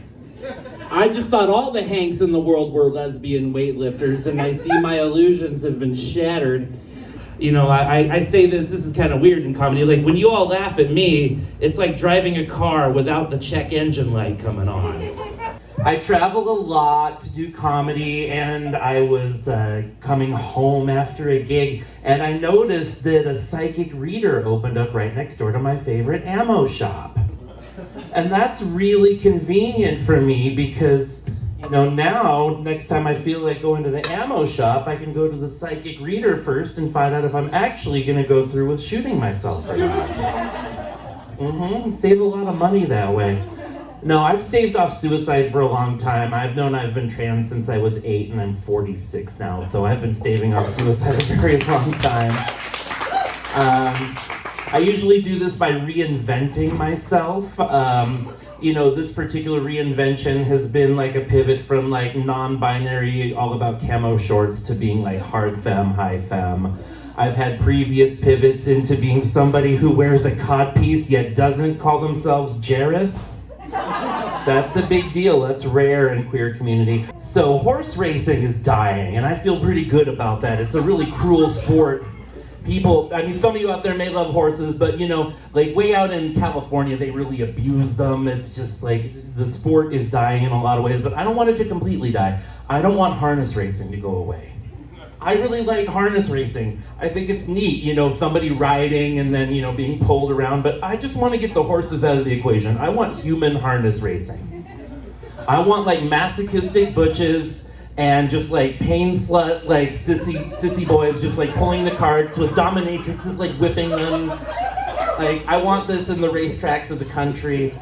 I just thought all the Hanks in the world were lesbian weightlifters, and I see my illusions have been shattered. I say this is kind of weird in comedy, when you all laugh at me, it's like driving a car without the check engine light coming on. I travel a lot to do comedy, and I was coming home after a gig, and I noticed that a psychic reader opened up right next door to my favorite ammo shop. And that's really convenient for me because now, next time I feel like going to the ammo shop, I can go to the psychic reader first and find out if I'm actually going to go through with shooting myself or not. Save a lot of money that way. No, I've staved off suicide for a long time. I've been trans since I was 8 and I'm 46 now, so I've been staving off suicide a very long time. I usually do this by reinventing myself. This particular reinvention has been a pivot from non-binary, all about camo shorts to being hard femme, high femme. I've had previous pivots into being somebody who wears a codpiece yet doesn't call themselves Jareth. That's a big deal. That's rare in queer community. So horse racing is dying, and I feel pretty good about that. It's a really cruel sport. People, some of you out there may love horses, but way out in California, they really abuse them. It's just the sport is dying in a lot of ways, but I don't want it to completely die. I don't want harness racing to go away. I really like harness racing. I think it's neat, somebody riding and then, being pulled around, but I just want to get the horses out of the equation. I want human harness racing. I want masochistic butches and just pain slut, sissy boys just pulling the carts with dominatrixes whipping them. I want this in the racetracks of the country.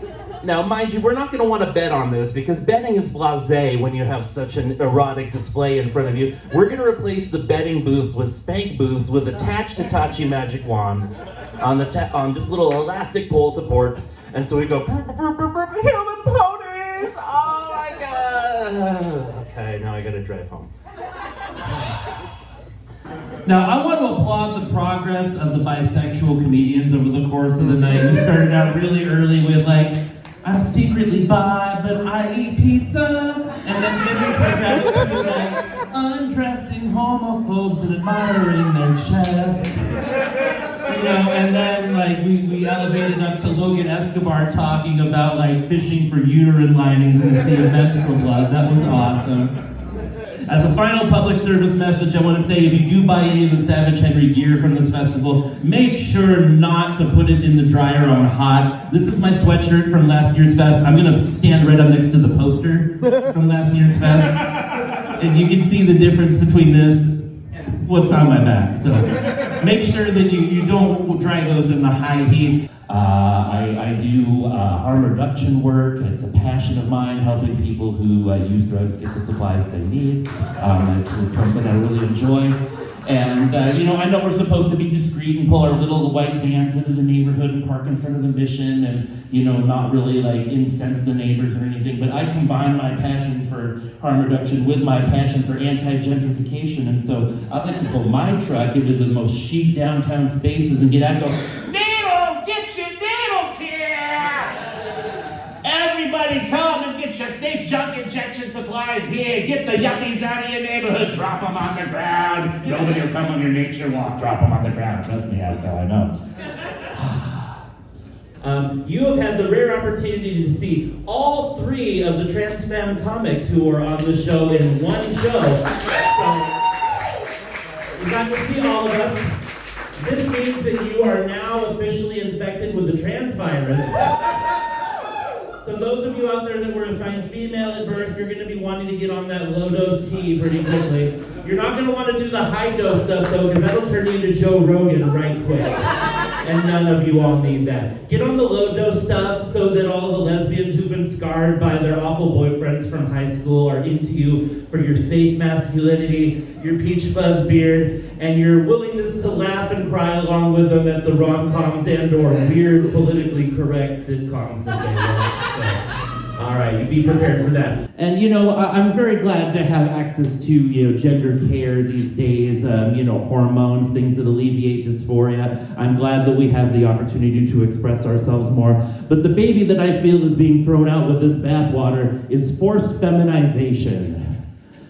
Now, mind you, we're not going to want to bet on this because betting is blasé when you have such an erotic display in front of you. We're going to replace the betting booths with spank booths with attached Hitachi magic wands on just little elastic pole supports. And so we go, human ponies! Oh my god! Okay, now I got to drive home. Now, I want to applaud the progress of the bisexual comedians over the course of the night. We started out really early with like, I'm secretly bi, but I eat pizza. And then we progressed to like, undressing homophobes and admiring their chests. You know, and then like we elevated up to Logan Escobar talking about like fishing for uterine linings in the sea of menstrual blood. That was awesome. As a final public service message, I want to say if you do buy any of the Savage Henry gear from this festival, make sure not to put it in the dryer on hot. This is my sweatshirt from last year's fest. I'm going to stand right up next to the poster from last year's fest. And you can see the difference between this and what's on my back. So make sure that you don't dry those in the high heat. I do harm reduction work. It's a passion of mine, helping people who use drugs get the supplies they need. It's something I really enjoy. And, I know we're supposed to be discreet and pull our little white vans into the neighborhood and park in front of the Mission and, not really, like, incense the neighbors or anything. But I combine my passion for harm reduction with my passion for anti-gentrification. And so I like to pull my truck into the most chic downtown spaces and get out and go, "Needles! Get your needles here! Everybody come and get your safe junk injection supplies here. Get the yuppies out of your neighborhood. Drop them on the ground. Nobody will come on your nature walk. Drop them on the ground. Trust me, that's how I know." You have had the rare opportunity to see all three of the trans femme comics who are on the show in one show. So, you got to see all of us. This means that you are now officially infected with the trans virus. So those of you out there that were assigned female at birth, you're going to be wanting to get on that low-dose tea pretty quickly. You're not going to want to do the high-dose stuff, though, because that'll turn you into Joe Rogan right quick. And none of you all need that. Get on the low-dose stuff so that all the lesbians who've been scarred by their awful boyfriends from high school are into you for your safe masculinity, your peach fuzz beard, and your willingness to laugh and cry along with them at the rom-coms and or weird politically correct sitcoms that they watch. So, all right, you be prepared for that. And I'm very glad to have access to gender care these days. Hormones, things that alleviate dysphoria. I'm glad that we have the opportunity to express ourselves more. But the baby that I feel is being thrown out with this bathwater is forced feminization.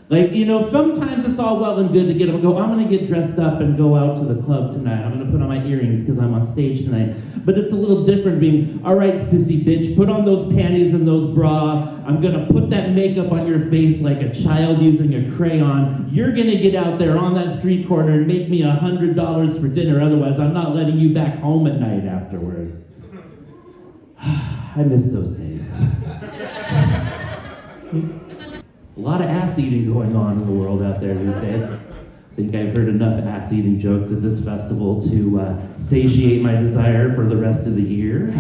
Like, sometimes it's all well and good to get up and go, I'm going to get dressed up and go out to the club tonight. I'm going to put on my earrings because I'm on stage tonight. But it's a little different being, all right, sissy bitch, put on those panties and those bra. I'm going to put that makeup on your face like a child using a crayon. You're going to get out there on that street corner and make me $100 for dinner. Otherwise, I'm not letting you back home at night afterwards. I miss those days. A lot of ass eating going on in the world out there these days. I think I've heard enough ass eating jokes at this festival to satiate my desire for the rest of the year.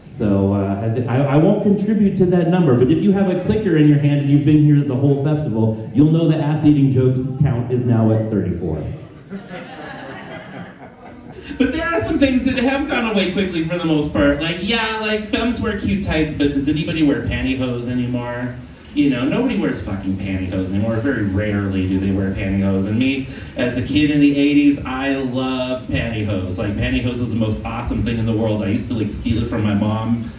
So I won't contribute to that number, but if you have a clicker in your hand and you've been here the whole festival, you'll know the ass eating jokes count is now at 34. But there are some things that have gone away quickly for the most part. Like femmes wear cute tights, but does anybody wear pantyhose anymore? Nobody wears fucking pantyhose anymore. Very rarely do they wear pantyhose. And me, as a kid in the 80s, I loved pantyhose. Like, pantyhose was the most awesome thing in the world. I used to, steal it from my mom,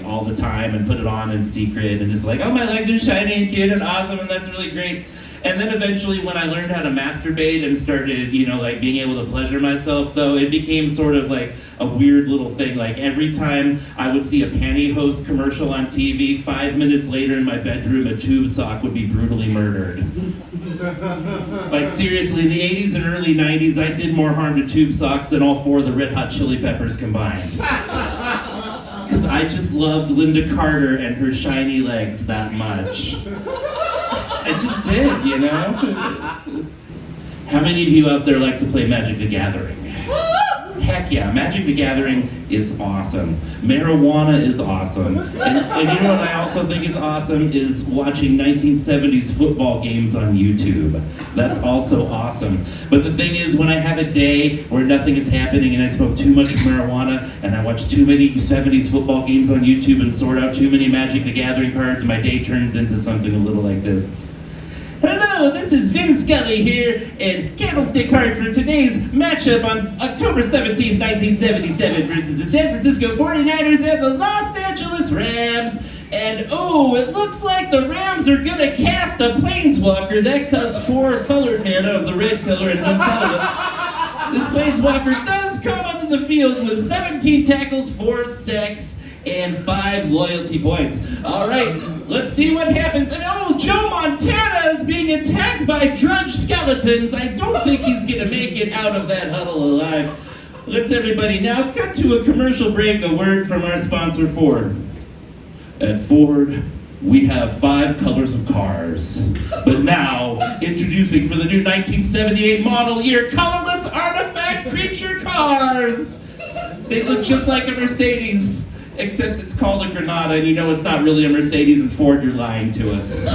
all the time and put it on in secret and just oh, my legs are shiny and cute and awesome and that's really great. And then eventually when I learned how to masturbate and started, being able to pleasure myself, though, it became sort of a weird little thing. Every time I would see a pantyhose commercial on TV, 5 minutes later in my bedroom, a tube sock would be brutally murdered. Seriously, in the 80s and early 90s, I did more harm to tube socks than all four of the Red Hot Chili Peppers combined. Because I just loved Linda Carter and her shiny legs that much. I just did, How many of you out there like to play Magic the Gathering? Heck heck yeah, Magic the Gathering is awesome. Marijuana is awesome. And you know what I also think is awesome is watching 1970s football games on YouTube. That's also awesome. But the thing is, when I have a day where nothing is happening and I smoke too much marijuana and I watch too many 70s football games on YouTube and sort out too many Magic the Gathering cards, my day turns into something a little like this. Hello, this is Vin Scully here, and candlestick card for today's matchup on October 17th, 1977 versus the San Francisco 49ers and the Los Angeles Rams. And oh, it looks like the Rams are gonna cast a planeswalker. That costs 4 colored mana of the red color and 1 colorless. This planeswalker does come onto the field with 17 tackles, 4 sacks, and 5 loyalty points. All right, let's see what happens. And oh, Joe Montana is being attacked by drudge skeletons. I don't think he's gonna make it out of that huddle alive. Let's everybody now cut to a commercial break, a word from our sponsor, Ford. At Ford, we have 5 colors of cars. But now, introducing for the new 1978 model year, colorless artifact creature cars. They look just like a Mercedes, except it's called a Granada, and you know it's not really a Mercedes, and Ford, you're lying to us.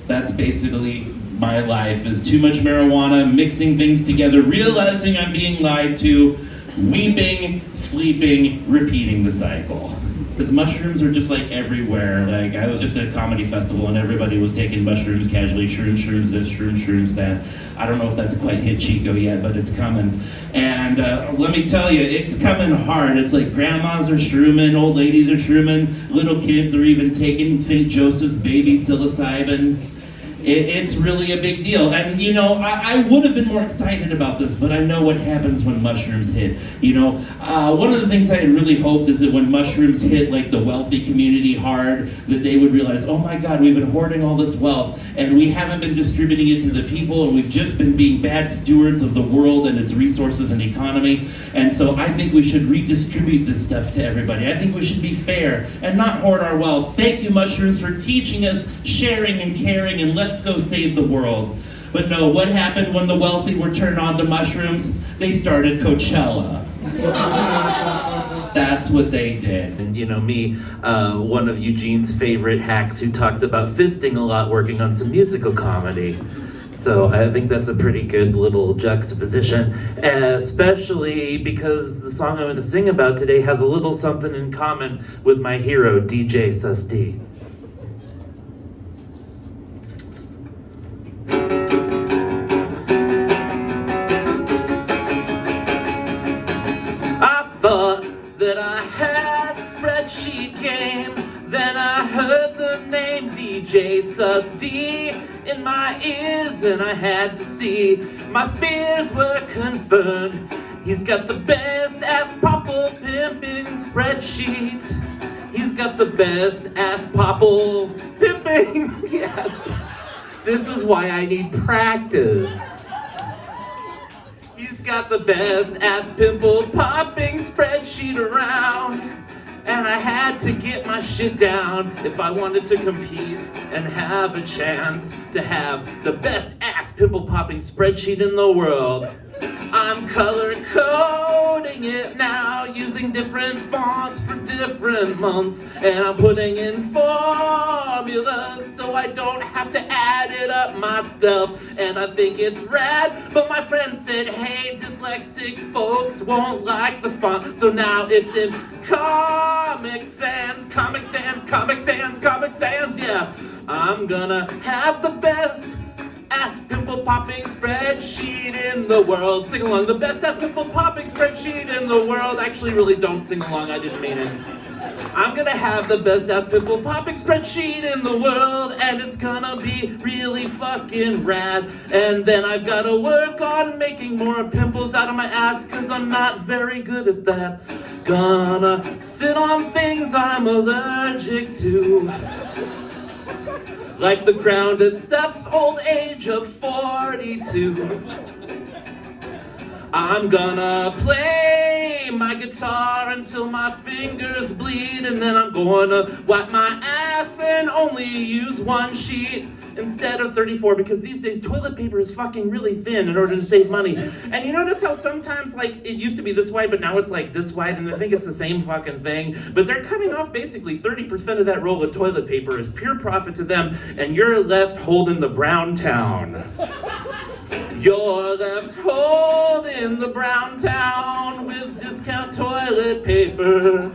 That's basically my life, is too much marijuana, mixing things together, realizing I'm being lied to, weeping, sleeping, repeating the cycle. Because mushrooms are just like everywhere. Like, I was just at a comedy festival and everybody was taking mushrooms casually. Shrooms this, shrooms that. I don't know if that's quite hit Chico yet, but it's coming. And let me tell you, it's coming hard. It's like grandmas are shrooming, old ladies are shrooming, little kids are even taking St. Joseph's baby psilocybin. It's really a big deal. And you know, I would have been more excited about this, but I know what happens when mushrooms hit. You know, one of the things I had really hoped is that when mushrooms hit like the wealthy community hard, that they would realize, oh my God, we've been hoarding all this wealth and we haven't been distributing it to the people, and we've just been being bad stewards of the world and its resources and economy. And so I think we should redistribute this stuff to everybody. I think we should be fair and not hoard our wealth. Thank you, mushrooms, for teaching us sharing and caring, and let's go save the world. But no, what happened when the wealthy were turned on to mushrooms? They started Coachella. That's what they did. And you know me, one of Eugene's favorite hacks who talks about fisting a lot, working on some musical comedy. So I think that's a pretty good little juxtaposition, especially because the song I'm going to sing about today has a little something in common with my hero, DJ Sus D. Thought that I had a spreadsheet game. Then I heard the name DJ Sus D in my ears, and I had to see. My fears were confirmed. He's got the best ass popple pimping spreadsheet. He's got the best ass popple pimping. Yes. This is why I need practice. He's got the best ass pimple popping spreadsheet around. And I had to get my shit down if I wanted to compete and have a chance to have the best ass pimple popping spreadsheet in the world. I'm color coding it now, using different fonts for different months, and I'm putting in formulas so I don't have to add it up myself. And I think it's rad, but my friend said, hey, dyslexic folks won't like the font, so now it's in Comic Sans, Comic Sans, Comic Sans, Comic Sans, yeah. I'm gonna have the best ass pimple popping spreadsheet in the world. Sing along, the best ass pimple popping spreadsheet in the world. Actually, really don't sing along, I didn't mean it. I'm gonna have the best ass pimple popping spreadsheet in the world, and it's gonna be really fucking rad. And then I've gotta work on making more pimples out of my ass, cause I'm not very good at that. Gonna sit on things I'm allergic to, like the ground at Seth's old age of 42. I'm gonna play my guitar until my fingers bleed, and then I'm gonna wipe my ass and only use one sheet instead of 34, because these days toilet paper is fucking really thin in order to save money. And you notice how sometimes, like, it used to be this wide, but now it's like this wide, and I think it's the same fucking thing. But they're cutting off basically 30% of that roll of toilet paper is pure profit to them, and you're left holding the brown town. You're left holding the brown town with discount toilet paper.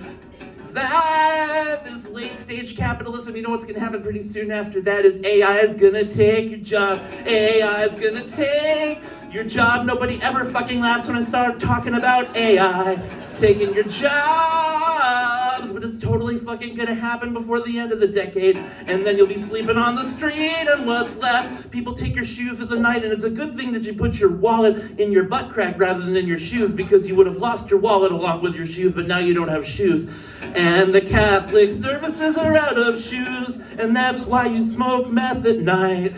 That is late stage capitalism. You know what's gonna happen pretty soon after that is AI is gonna take your job. AI is gonna take your job. Nobody ever fucking laughs when I start talking about AI taking your jobs, but it's totally fucking gonna happen before the end of the decade, and then you'll be sleeping on the street, and what's left? People take your shoes at the night, and it's a good thing that you put your wallet in your butt crack rather than in your shoes, because you would have lost your wallet along with your shoes, but now you don't have shoes. And the Catholic services are out of shoes, and that's why you smoke meth at night.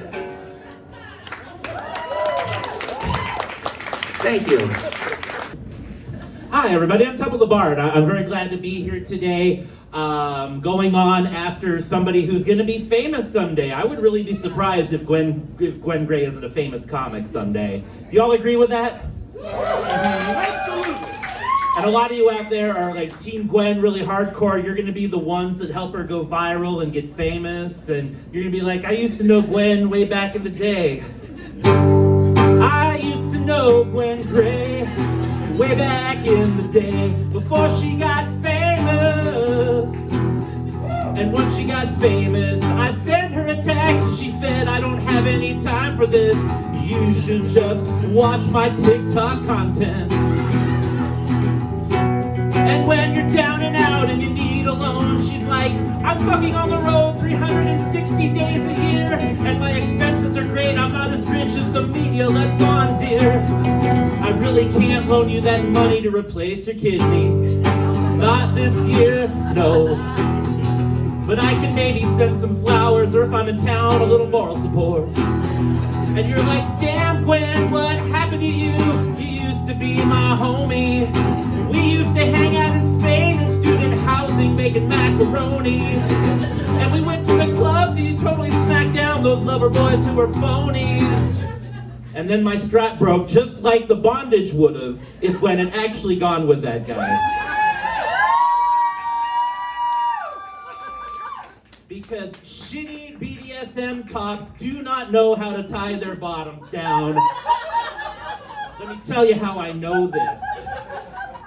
Thank you. Hi, everybody. I'm Temple the Bard. I'm very glad to be here today. Going on after somebody who's going to be famous someday. I would really be surprised if Gwen Gray isn't a famous comic someday. Do you all agree with that? Absolutely. And a lot of you out there are like Team Gwen, really hardcore. You're going to be the ones that help her go viral and get famous. And you're going to be like, I used to know Gwen way back in the day. I used to know Gwen Gray way back in the day, before she got famous. And once she got famous, I sent her a text and she said, I don't have any time for this. You should just watch my TikTok content. And when you're down and out and you need a loan, she's like, I'm fucking on the road 360 days a year, and my expenses are great, I'm not as rich as the media lets on, dear. I really can't loan you that money to replace your kidney. Not this year, no. But I can maybe send some flowers, or if I'm in town, a little moral support. And you're like, damn Gwen, what happened to you? You used to be my homie. We used to hang out in Spain in student housing making macaroni. And we went to the clubs and you totally smacked down those lover boys who were phonies. And then my strap broke just like the bondage would have if Gwen had actually gone with that guy. Because shitty BDSM cops do not know how to tie their bottoms down. Let me tell you how I know this.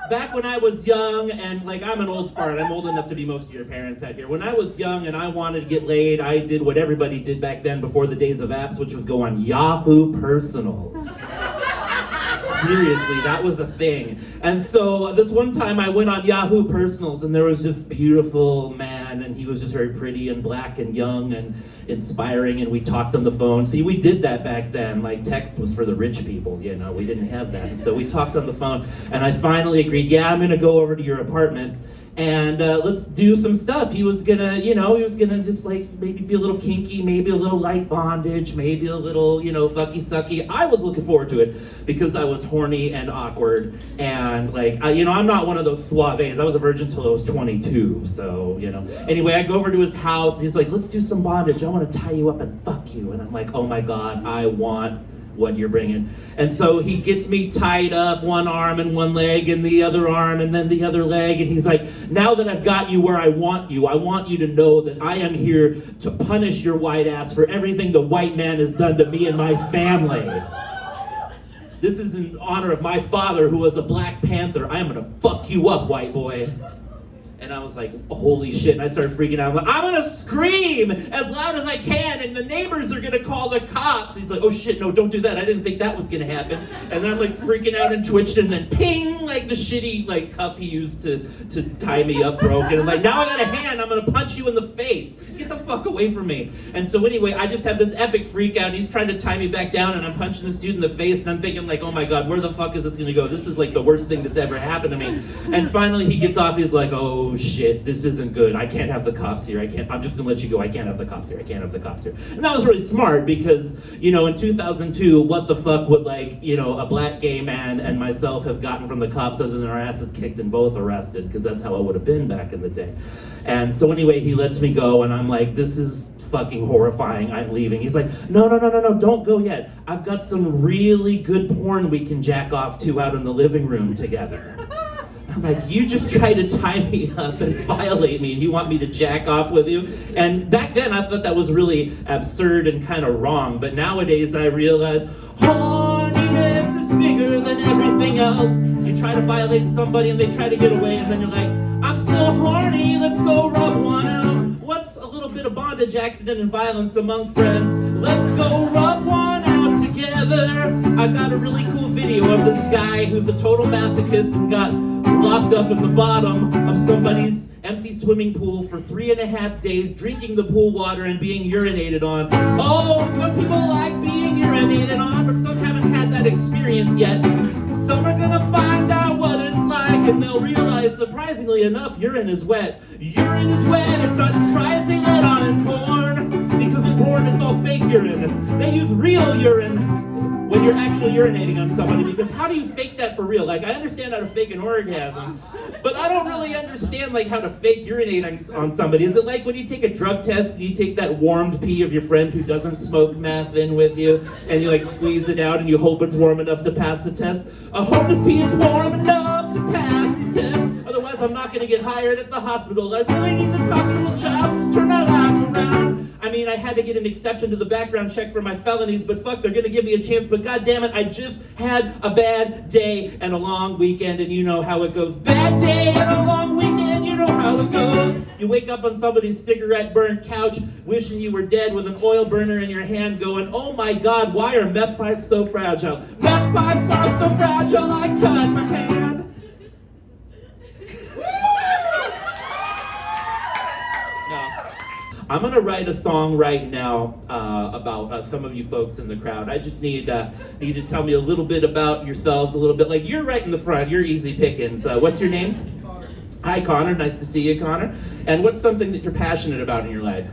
Back when I was young, and like I'm an old fart, I'm old enough to be most of your parents out here. When I was young and I wanted to get laid, I did what everybody did back then before the days of apps, which was go on Yahoo Personals. Seriously, that was a thing. And so this one time I went on Yahoo Personals and there was this beautiful man and he was just very pretty and black and young and inspiring, and we talked on the phone. See, we did that back then. Like, text was for the rich people, you know, we didn't have that. And so we talked on the phone and I finally agreed, yeah, I'm gonna go over to your apartment and let's do some stuff. He was gonna, you know, just like maybe be a little kinky, maybe a little light bondage, maybe a little, you know, fucky sucky. I was looking forward to it because I was horny and awkward and like, you know, I'm not one of those suaves. I was a virgin till I was 22, so, you know. Anyway, I go over to his house and he's like, let's do some bondage. I want to tie you up and fuck you. And I'm like, oh my God, I want what you're bringing. And so he gets me tied up, one arm and one leg and the other arm and then the other leg, and he's like, now that I've got you where I want you to know that I am here to punish your white ass for everything the white man has done to me and my family. This is in honor of my father who was a Black Panther. I am gonna fuck you up, white boy. And I was like, holy shit, and I started freaking out. I'm like, I'm gonna scream as loud as I can, and the neighbors are gonna call the cops. He's like, oh shit, no, don't do that. I didn't think that was gonna happen. And then I'm like freaking out and twitched, and then ping, like the shitty like cuff he used to tie me up broke. And I'm like, now I got a hand, I'm gonna punch you in the face. Get the fuck away from me. And so anyway, I just have this epic freak out, and he's trying to tie me back down, and I'm punching this dude in the face, and I'm thinking like, oh my God, where the fuck is this gonna go? This is like the worst thing that's ever happened to me. And finally he gets off, he's like, oh oh shit, this isn't good. I can't have the cops here. I'm just gonna let you go. I can't have the cops here. I can't have the cops here. And that was really smart because, you know, in 2002, what the fuck would, like, you know, a black gay man and myself have gotten from the cops other than our asses kicked and both arrested, because that's how it would have been back in the day. And so anyway, he lets me go, and I'm like, this is fucking horrifying, I'm leaving. He's like, no, don't go yet. I've got some really good porn we can jack off to out in the living room together. I'm like, you just try to tie me up and violate me, and you want me to jack off with you? And back then, I thought that was really absurd and kind of wrong, but nowadays I realize, horniness is bigger than everything else. You try to violate somebody and they try to get away, and then you're like, I'm still horny, let's go rub one out. What's a little bit of bondage, accident, and violence among friends? Let's go rub one out together. I got a really cool video of this guy who's a total masochist and got locked up in the bottom of somebody's empty swimming pool for 3.5 days, drinking the pool water and being urinated on. Oh, some people like being urinated on, but some haven't had that experience yet. Some are gonna find out what it's like, and they'll realize, surprisingly enough, urine is wet. Urine is wet, it's not as dry as they let on in porn, because in porn it's all fake urine. They use real urine when you're actually urinating on somebody, because how do you fake that for real? Like, I understand how to fake an orgasm, but I don't really understand, like, how to fake urinate on somebody. Is it like when you take a drug test and you take that warmed pee of your friend who doesn't smoke meth in with you, and you, like, squeeze it out and you hope it's warm enough to pass the test? I hope this pee is warm enough to pass the test, otherwise I'm not gonna get hired at the hospital. I really need this hospital job, turn my life around. I mean, I had to get an exception to the background check for my felonies, but fuck, they're gonna give me a chance. But god damn it, I just had a bad day and a long weekend, and you know how it goes. Bad day and a long weekend, you know how it goes. You wake up on somebody's cigarette-burned couch, wishing you were dead, with an oil burner in your hand, going, oh my god, why are meth pipes so fragile? Meth pipes are so fragile, I cut my hand. I'm gonna write a song right now about some of you folks in the crowd. I just need to tell me a little bit about yourselves, a little bit. Like, you're right in the front, you're easy pickings. What's your name? Connor. Hi, Connor, nice to see you, Connor. And what's something that you're passionate about in your life?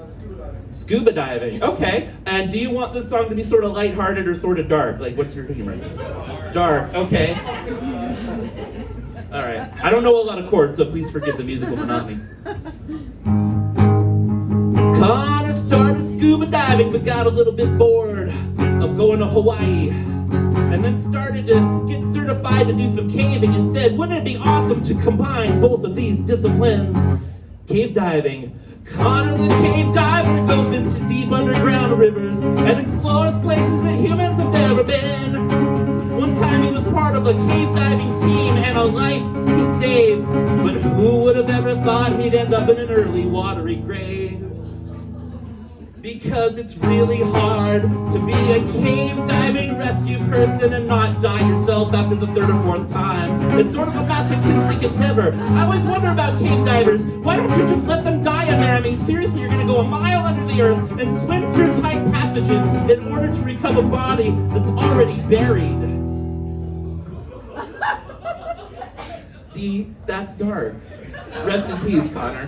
Scuba diving. Scuba diving, okay. And do you want this song to be sort of lighthearted or sort of dark? Like, what's your humor? Dark, okay. All right, I don't know a lot of chords, so please forgive the musical monotony. Connor started scuba diving, but got a little bit bored of going to Hawaii, and then started to get certified to do some caving, and said, wouldn't it be awesome to combine both of these disciplines? Cave diving. Connor the cave diver goes into deep underground rivers and explores places that humans have never been. One time he was part of a cave diving team, and a life he saved, but who would have ever thought he'd end up in an early watery grave? Because it's really hard to be a cave diving rescue person and not die yourself after the 3rd or 4th time. It's sort of a masochistic endeavor. I always wonder about cave divers. Why don't you just let them die in there? I mean, seriously, you're gonna go a mile under the earth and swim through tight passages in order to recover a body that's already buried. See, that's dark. Rest in peace, Connor.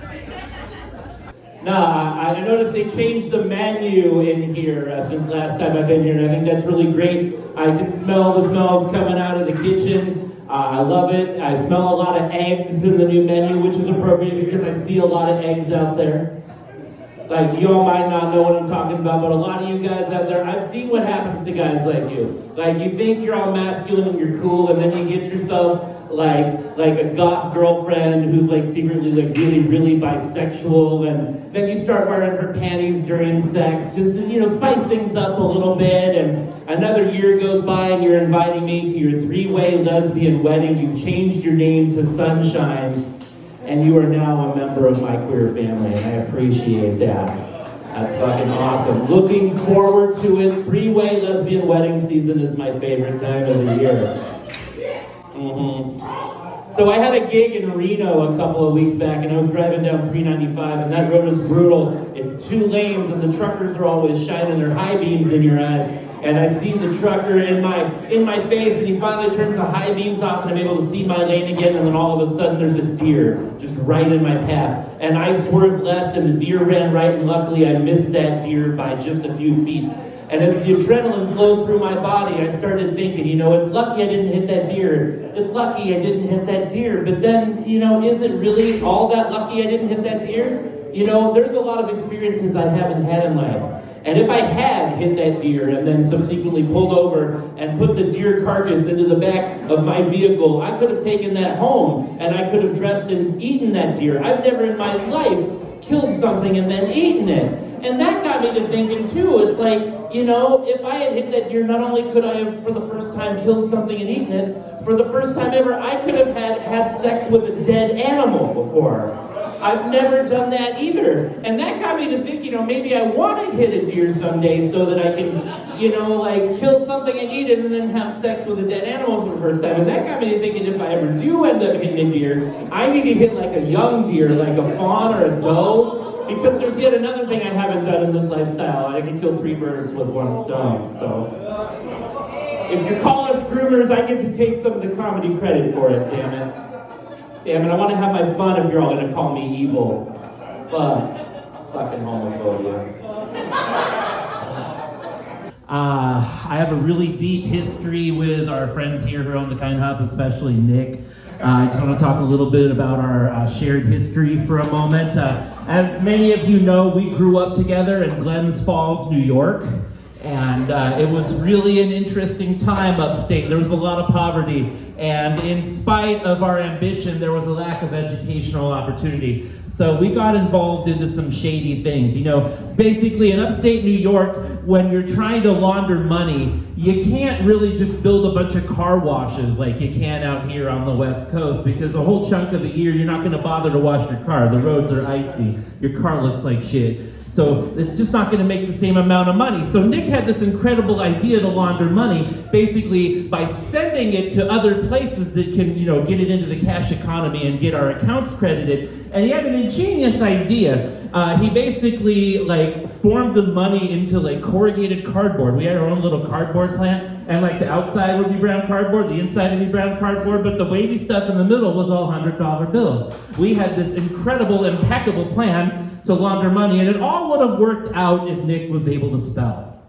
Nah, I noticed they changed the menu in here since last time I've been here, and I think that's really great. I can smell the smells coming out of the kitchen. I love it. I smell a lot of eggs in the new menu, which is appropriate because I see a lot of eggs out there. Like, you all might not know what I'm talking about, but a lot of you guys out there, I've seen what happens to guys like you. Like, you think you're all masculine and you're cool, and then you get yourself like a goth girlfriend who's like secretly like really bisexual, and then you start wearing her panties during sex just to, you know, spice things up a little bit, and another year goes by and you're inviting me to your 3-way lesbian wedding. You've changed your name to Sunshine, and you are now a member of my queer family, and I appreciate that. That's fucking awesome. Looking forward to it. 3-way lesbian wedding season is my favorite time of the year. So I had a gig in Reno a couple of weeks back, and I was driving down 395, and that road is brutal. It's 2 lanes, and the truckers are always shining their high beams in your eyes. and I see the trucker in my face, and he finally turns the high beams off, and I'm able to see my lane again, and then all of a sudden there's a deer just right in my path. And I swerved left, and the deer ran right, and luckily I missed that deer by just a few feet. And as the adrenaline flowed through my body, I started thinking, it's lucky I didn't hit that deer. It's lucky I didn't hit that deer. But then, is it really all that lucky I didn't hit that deer? There's a lot of experiences I haven't had in life. And if I had hit that deer and then subsequently pulled over and put the deer carcass into the back of my vehicle, I could have taken that home and I could have dressed and eaten that deer. I've never in my life killed something and then eaten it. And that got me to thinking too, it's like, if I had hit that deer, not only could I have for the first time killed something and eaten it, for the first time ever, I could have had sex with a dead animal before. I've never done that either. And that got me to think, maybe I want to hit a deer someday so that I can, kill something and eat it and then have sex with a dead animal for the first time. And that got me to thinking if I ever do end up hitting a deer, I need to hit like a young deer, like a fawn or a doe. Because there's yet another thing I haven't done in this lifestyle. I can kill 3 birds with 1 stone. So if you call us groomers, I get to take some of the comedy credit for it, damn it. Damn it, I want to have my fun if you're all going to call me evil. Fucking homophobia. I have a really deep history with our friends here who own the Kind Hub, especially Nick. I just want to talk a little bit about our shared history for a moment. As many of you know, we grew up together in Glens Falls, New York, and it was really an interesting time upstate. There was a lot of poverty, and in spite of our ambition, there was a lack of educational opportunity. So we got involved into some shady things. Basically in upstate New York, when you're trying to launder money, you can't really just build a bunch of car washes like you can out here on the West Coast, because a whole chunk of the year you're not going to bother to wash your car. The roads are icy. Your car looks like shit. So it's just not going to make the same amount of money. So Nick had this incredible idea to launder money, basically by sending it to other places that can, get it into the cash economy and get our accounts credited. And he had an ingenious idea. He basically formed the money into corrugated cardboard. We had our own little cardboard plant, and the outside would be brown cardboard, the inside would be brown cardboard, but the wavy stuff in the middle was all $100 bills. We had this incredible, impeccable plan to launder money, and it all would have worked out if Nick was able to spell.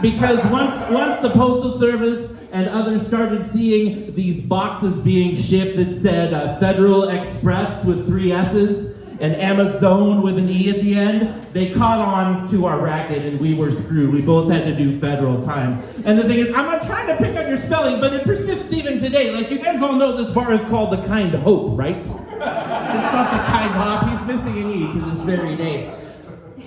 Because once the Postal Service and others started seeing these boxes being shipped that said Federal Express with 3 S's and Amazon with an E at the end, they caught on to our racket and we were screwed. We both had to do federal time. And the thing is, I'm not trying to pick on your spelling, but it persists even today. You guys all know this bar is called the Kind Hope, right? It's not the Kind Hop. He's missing an E to this very day.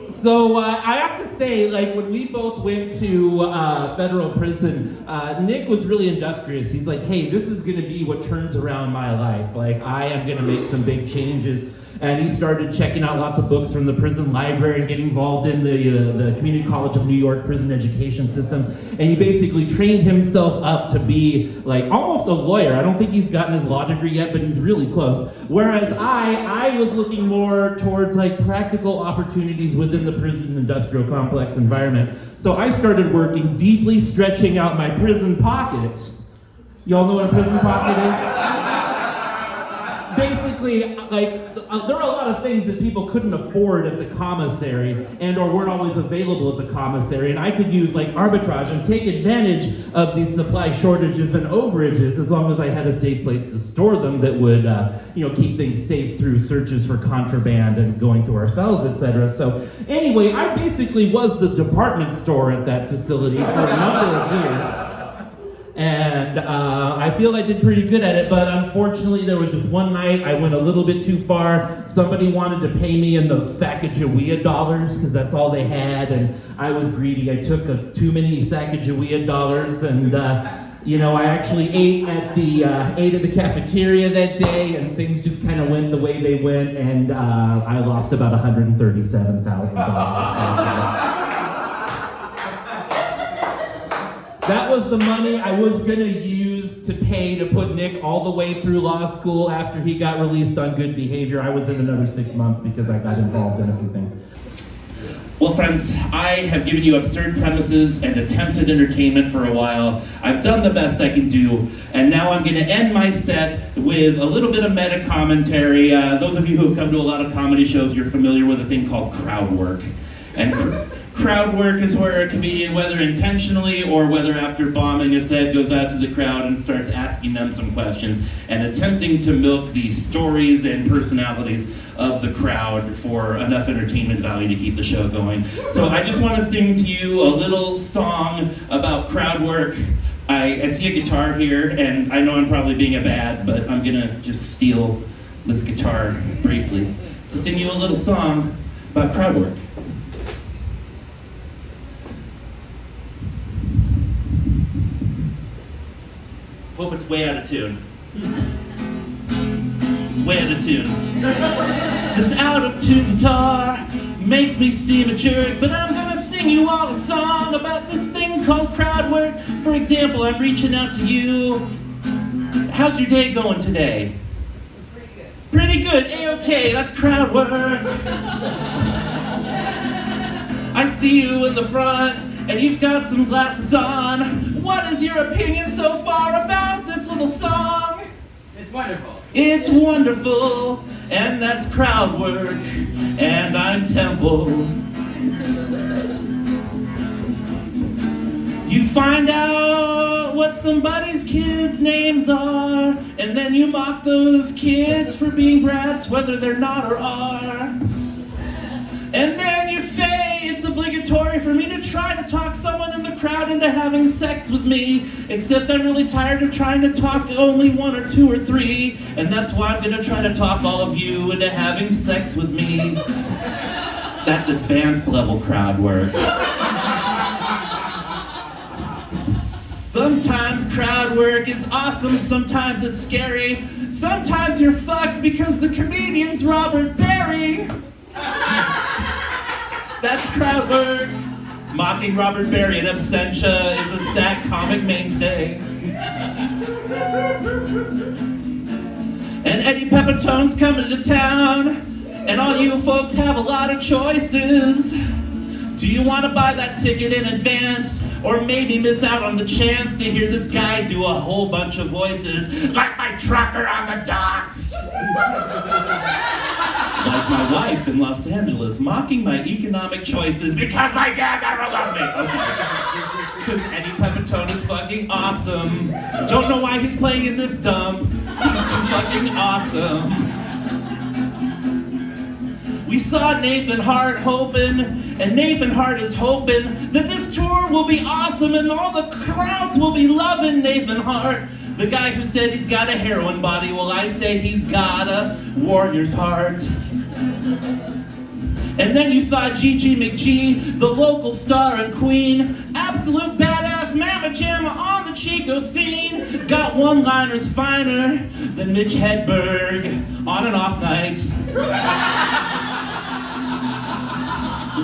So I have to say, when we both went to federal prison, Nick was really industrious. He's like, hey, this is going to be what turns around my life. I am going to make some big changes. And he started checking out lots of books from the prison library and getting involved in the Community College of New York prison education system. And he basically trained himself up to be almost a lawyer. I don't think he's gotten his law degree yet, but he's really close. Whereas I was looking more towards practical opportunities within the prison industrial complex environment. So I started working deeply, stretching out my prison pocket. Y'all know what a prison pocket is? Basically, there were a lot of things that people couldn't afford at the commissary and or weren't always available at the commissary, and I could use arbitrage and take advantage of these supply shortages and overages as long as I had a safe place to store them that would keep things safe through searches for contraband and going through our cells, etc. So anyway, I basically was the department store at that facility for a number of years. And I feel I did pretty good at it, but unfortunately there was just one night I went a little bit too far. Somebody wanted to pay me in those Sacagawea dollars because that's all they had, and I was greedy. I took too many Sacagawea dollars, and I actually ate at the cafeteria that day, and things just kind of went the way they went, and I lost about $137,000. That was the money I was going to use to pay to put Nick all the way through law school after he got released on good behavior. I was in another 6 months because I got involved in a few things. Well, friends, I have given you absurd premises and attempted entertainment for a while. I've done the best I can do, and now I'm going to end my set with a little bit of meta commentary. Those of you who have come to a lot of comedy shows, you're familiar with a thing called crowd work. And crowd work is where a comedian, whether intentionally or whether after bombing a set, goes out to the crowd and starts asking them some questions and attempting to milk the stories and personalities of the crowd for enough entertainment value to keep the show going. So I just want to sing to you a little song about crowd work. I see a guitar here, and I know I'm probably being a bad, but I'm gonna just steal this guitar briefly to sing you a little song about crowd work. Hope it's way out of tune. It's way out of tune. This out of tune guitar makes me seem a jerk, but I'm gonna sing you all a song about this thing called crowd work. For example, I'm reaching out to you. How's your day going today? Pretty good. A-okay, that's crowd work. I see you in the front, and you've got some glasses on. What is your opinion so far about this little song? It's wonderful. It's wonderful, and that's crowd work, and I'm Temple. You find out what somebody's kids' names are, and then you mock those kids for being brats, whether they're not or are. And then you say it's obligatory for me to try to talk someone in the crowd into having sex with me, except I'm really tired of trying to talk only one or two or three, and that's why I'm gonna try to talk all of you into having sex with me. That's advanced level crowd work. Sometimes crowd work is awesome, sometimes it's scary. Sometimes you're fucked because the comedian's Robert Barry. That's crowd work. Mocking Robert Barry in absentia is a sad comic mainstay. And Eddie Pepitone's coming to town, and all you folks have a lot of choices. Do you want to buy that ticket in advance, or maybe miss out on the chance to hear this guy do a whole bunch of voices, like my trucker on the docks? Like my wife in Los Angeles, mocking my economic choices because my dad never loved me. Because Eddie Pepitone is fucking awesome. Don't know why he's playing in this dump. He's too fucking awesome. We saw Nathan Hart hoping, and Nathan Hart is hoping that this tour will be awesome and all the crowds will be loving Nathan Hart. The guy who said he's got a heroin body, well, I say he's got a warrior's heart. And then you saw Gigi McGee, the local star and queen, absolute badass mamma jamma on the Chico scene. Got one-liners finer than Mitch Hedberg on an off night.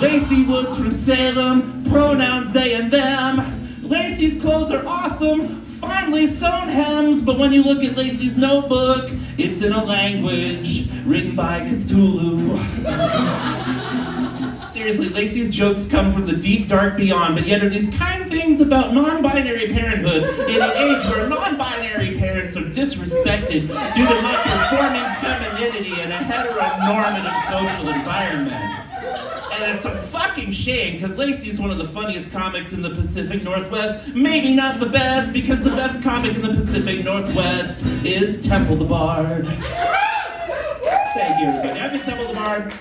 Lacey Woods from Salem, pronouns they and them. Lacey's clothes are awesome, finely sewn hems, but when you look at Lacey's notebook, it's in a language written by Cthulhu. Seriously, Lacey's jokes come from the deep, dark beyond, but yet are these kind things about non-binary parenthood in an age where non-binary parents are disrespected due to not performing femininity in a heteronormative social environment. And it's a fucking shame, because Lacey's one of the funniest comics in the Pacific Northwest. Maybe not the best, because the best comic in the Pacific Northwest is Temple the Bard. Thank you, everybody. I'm Temple the Bard.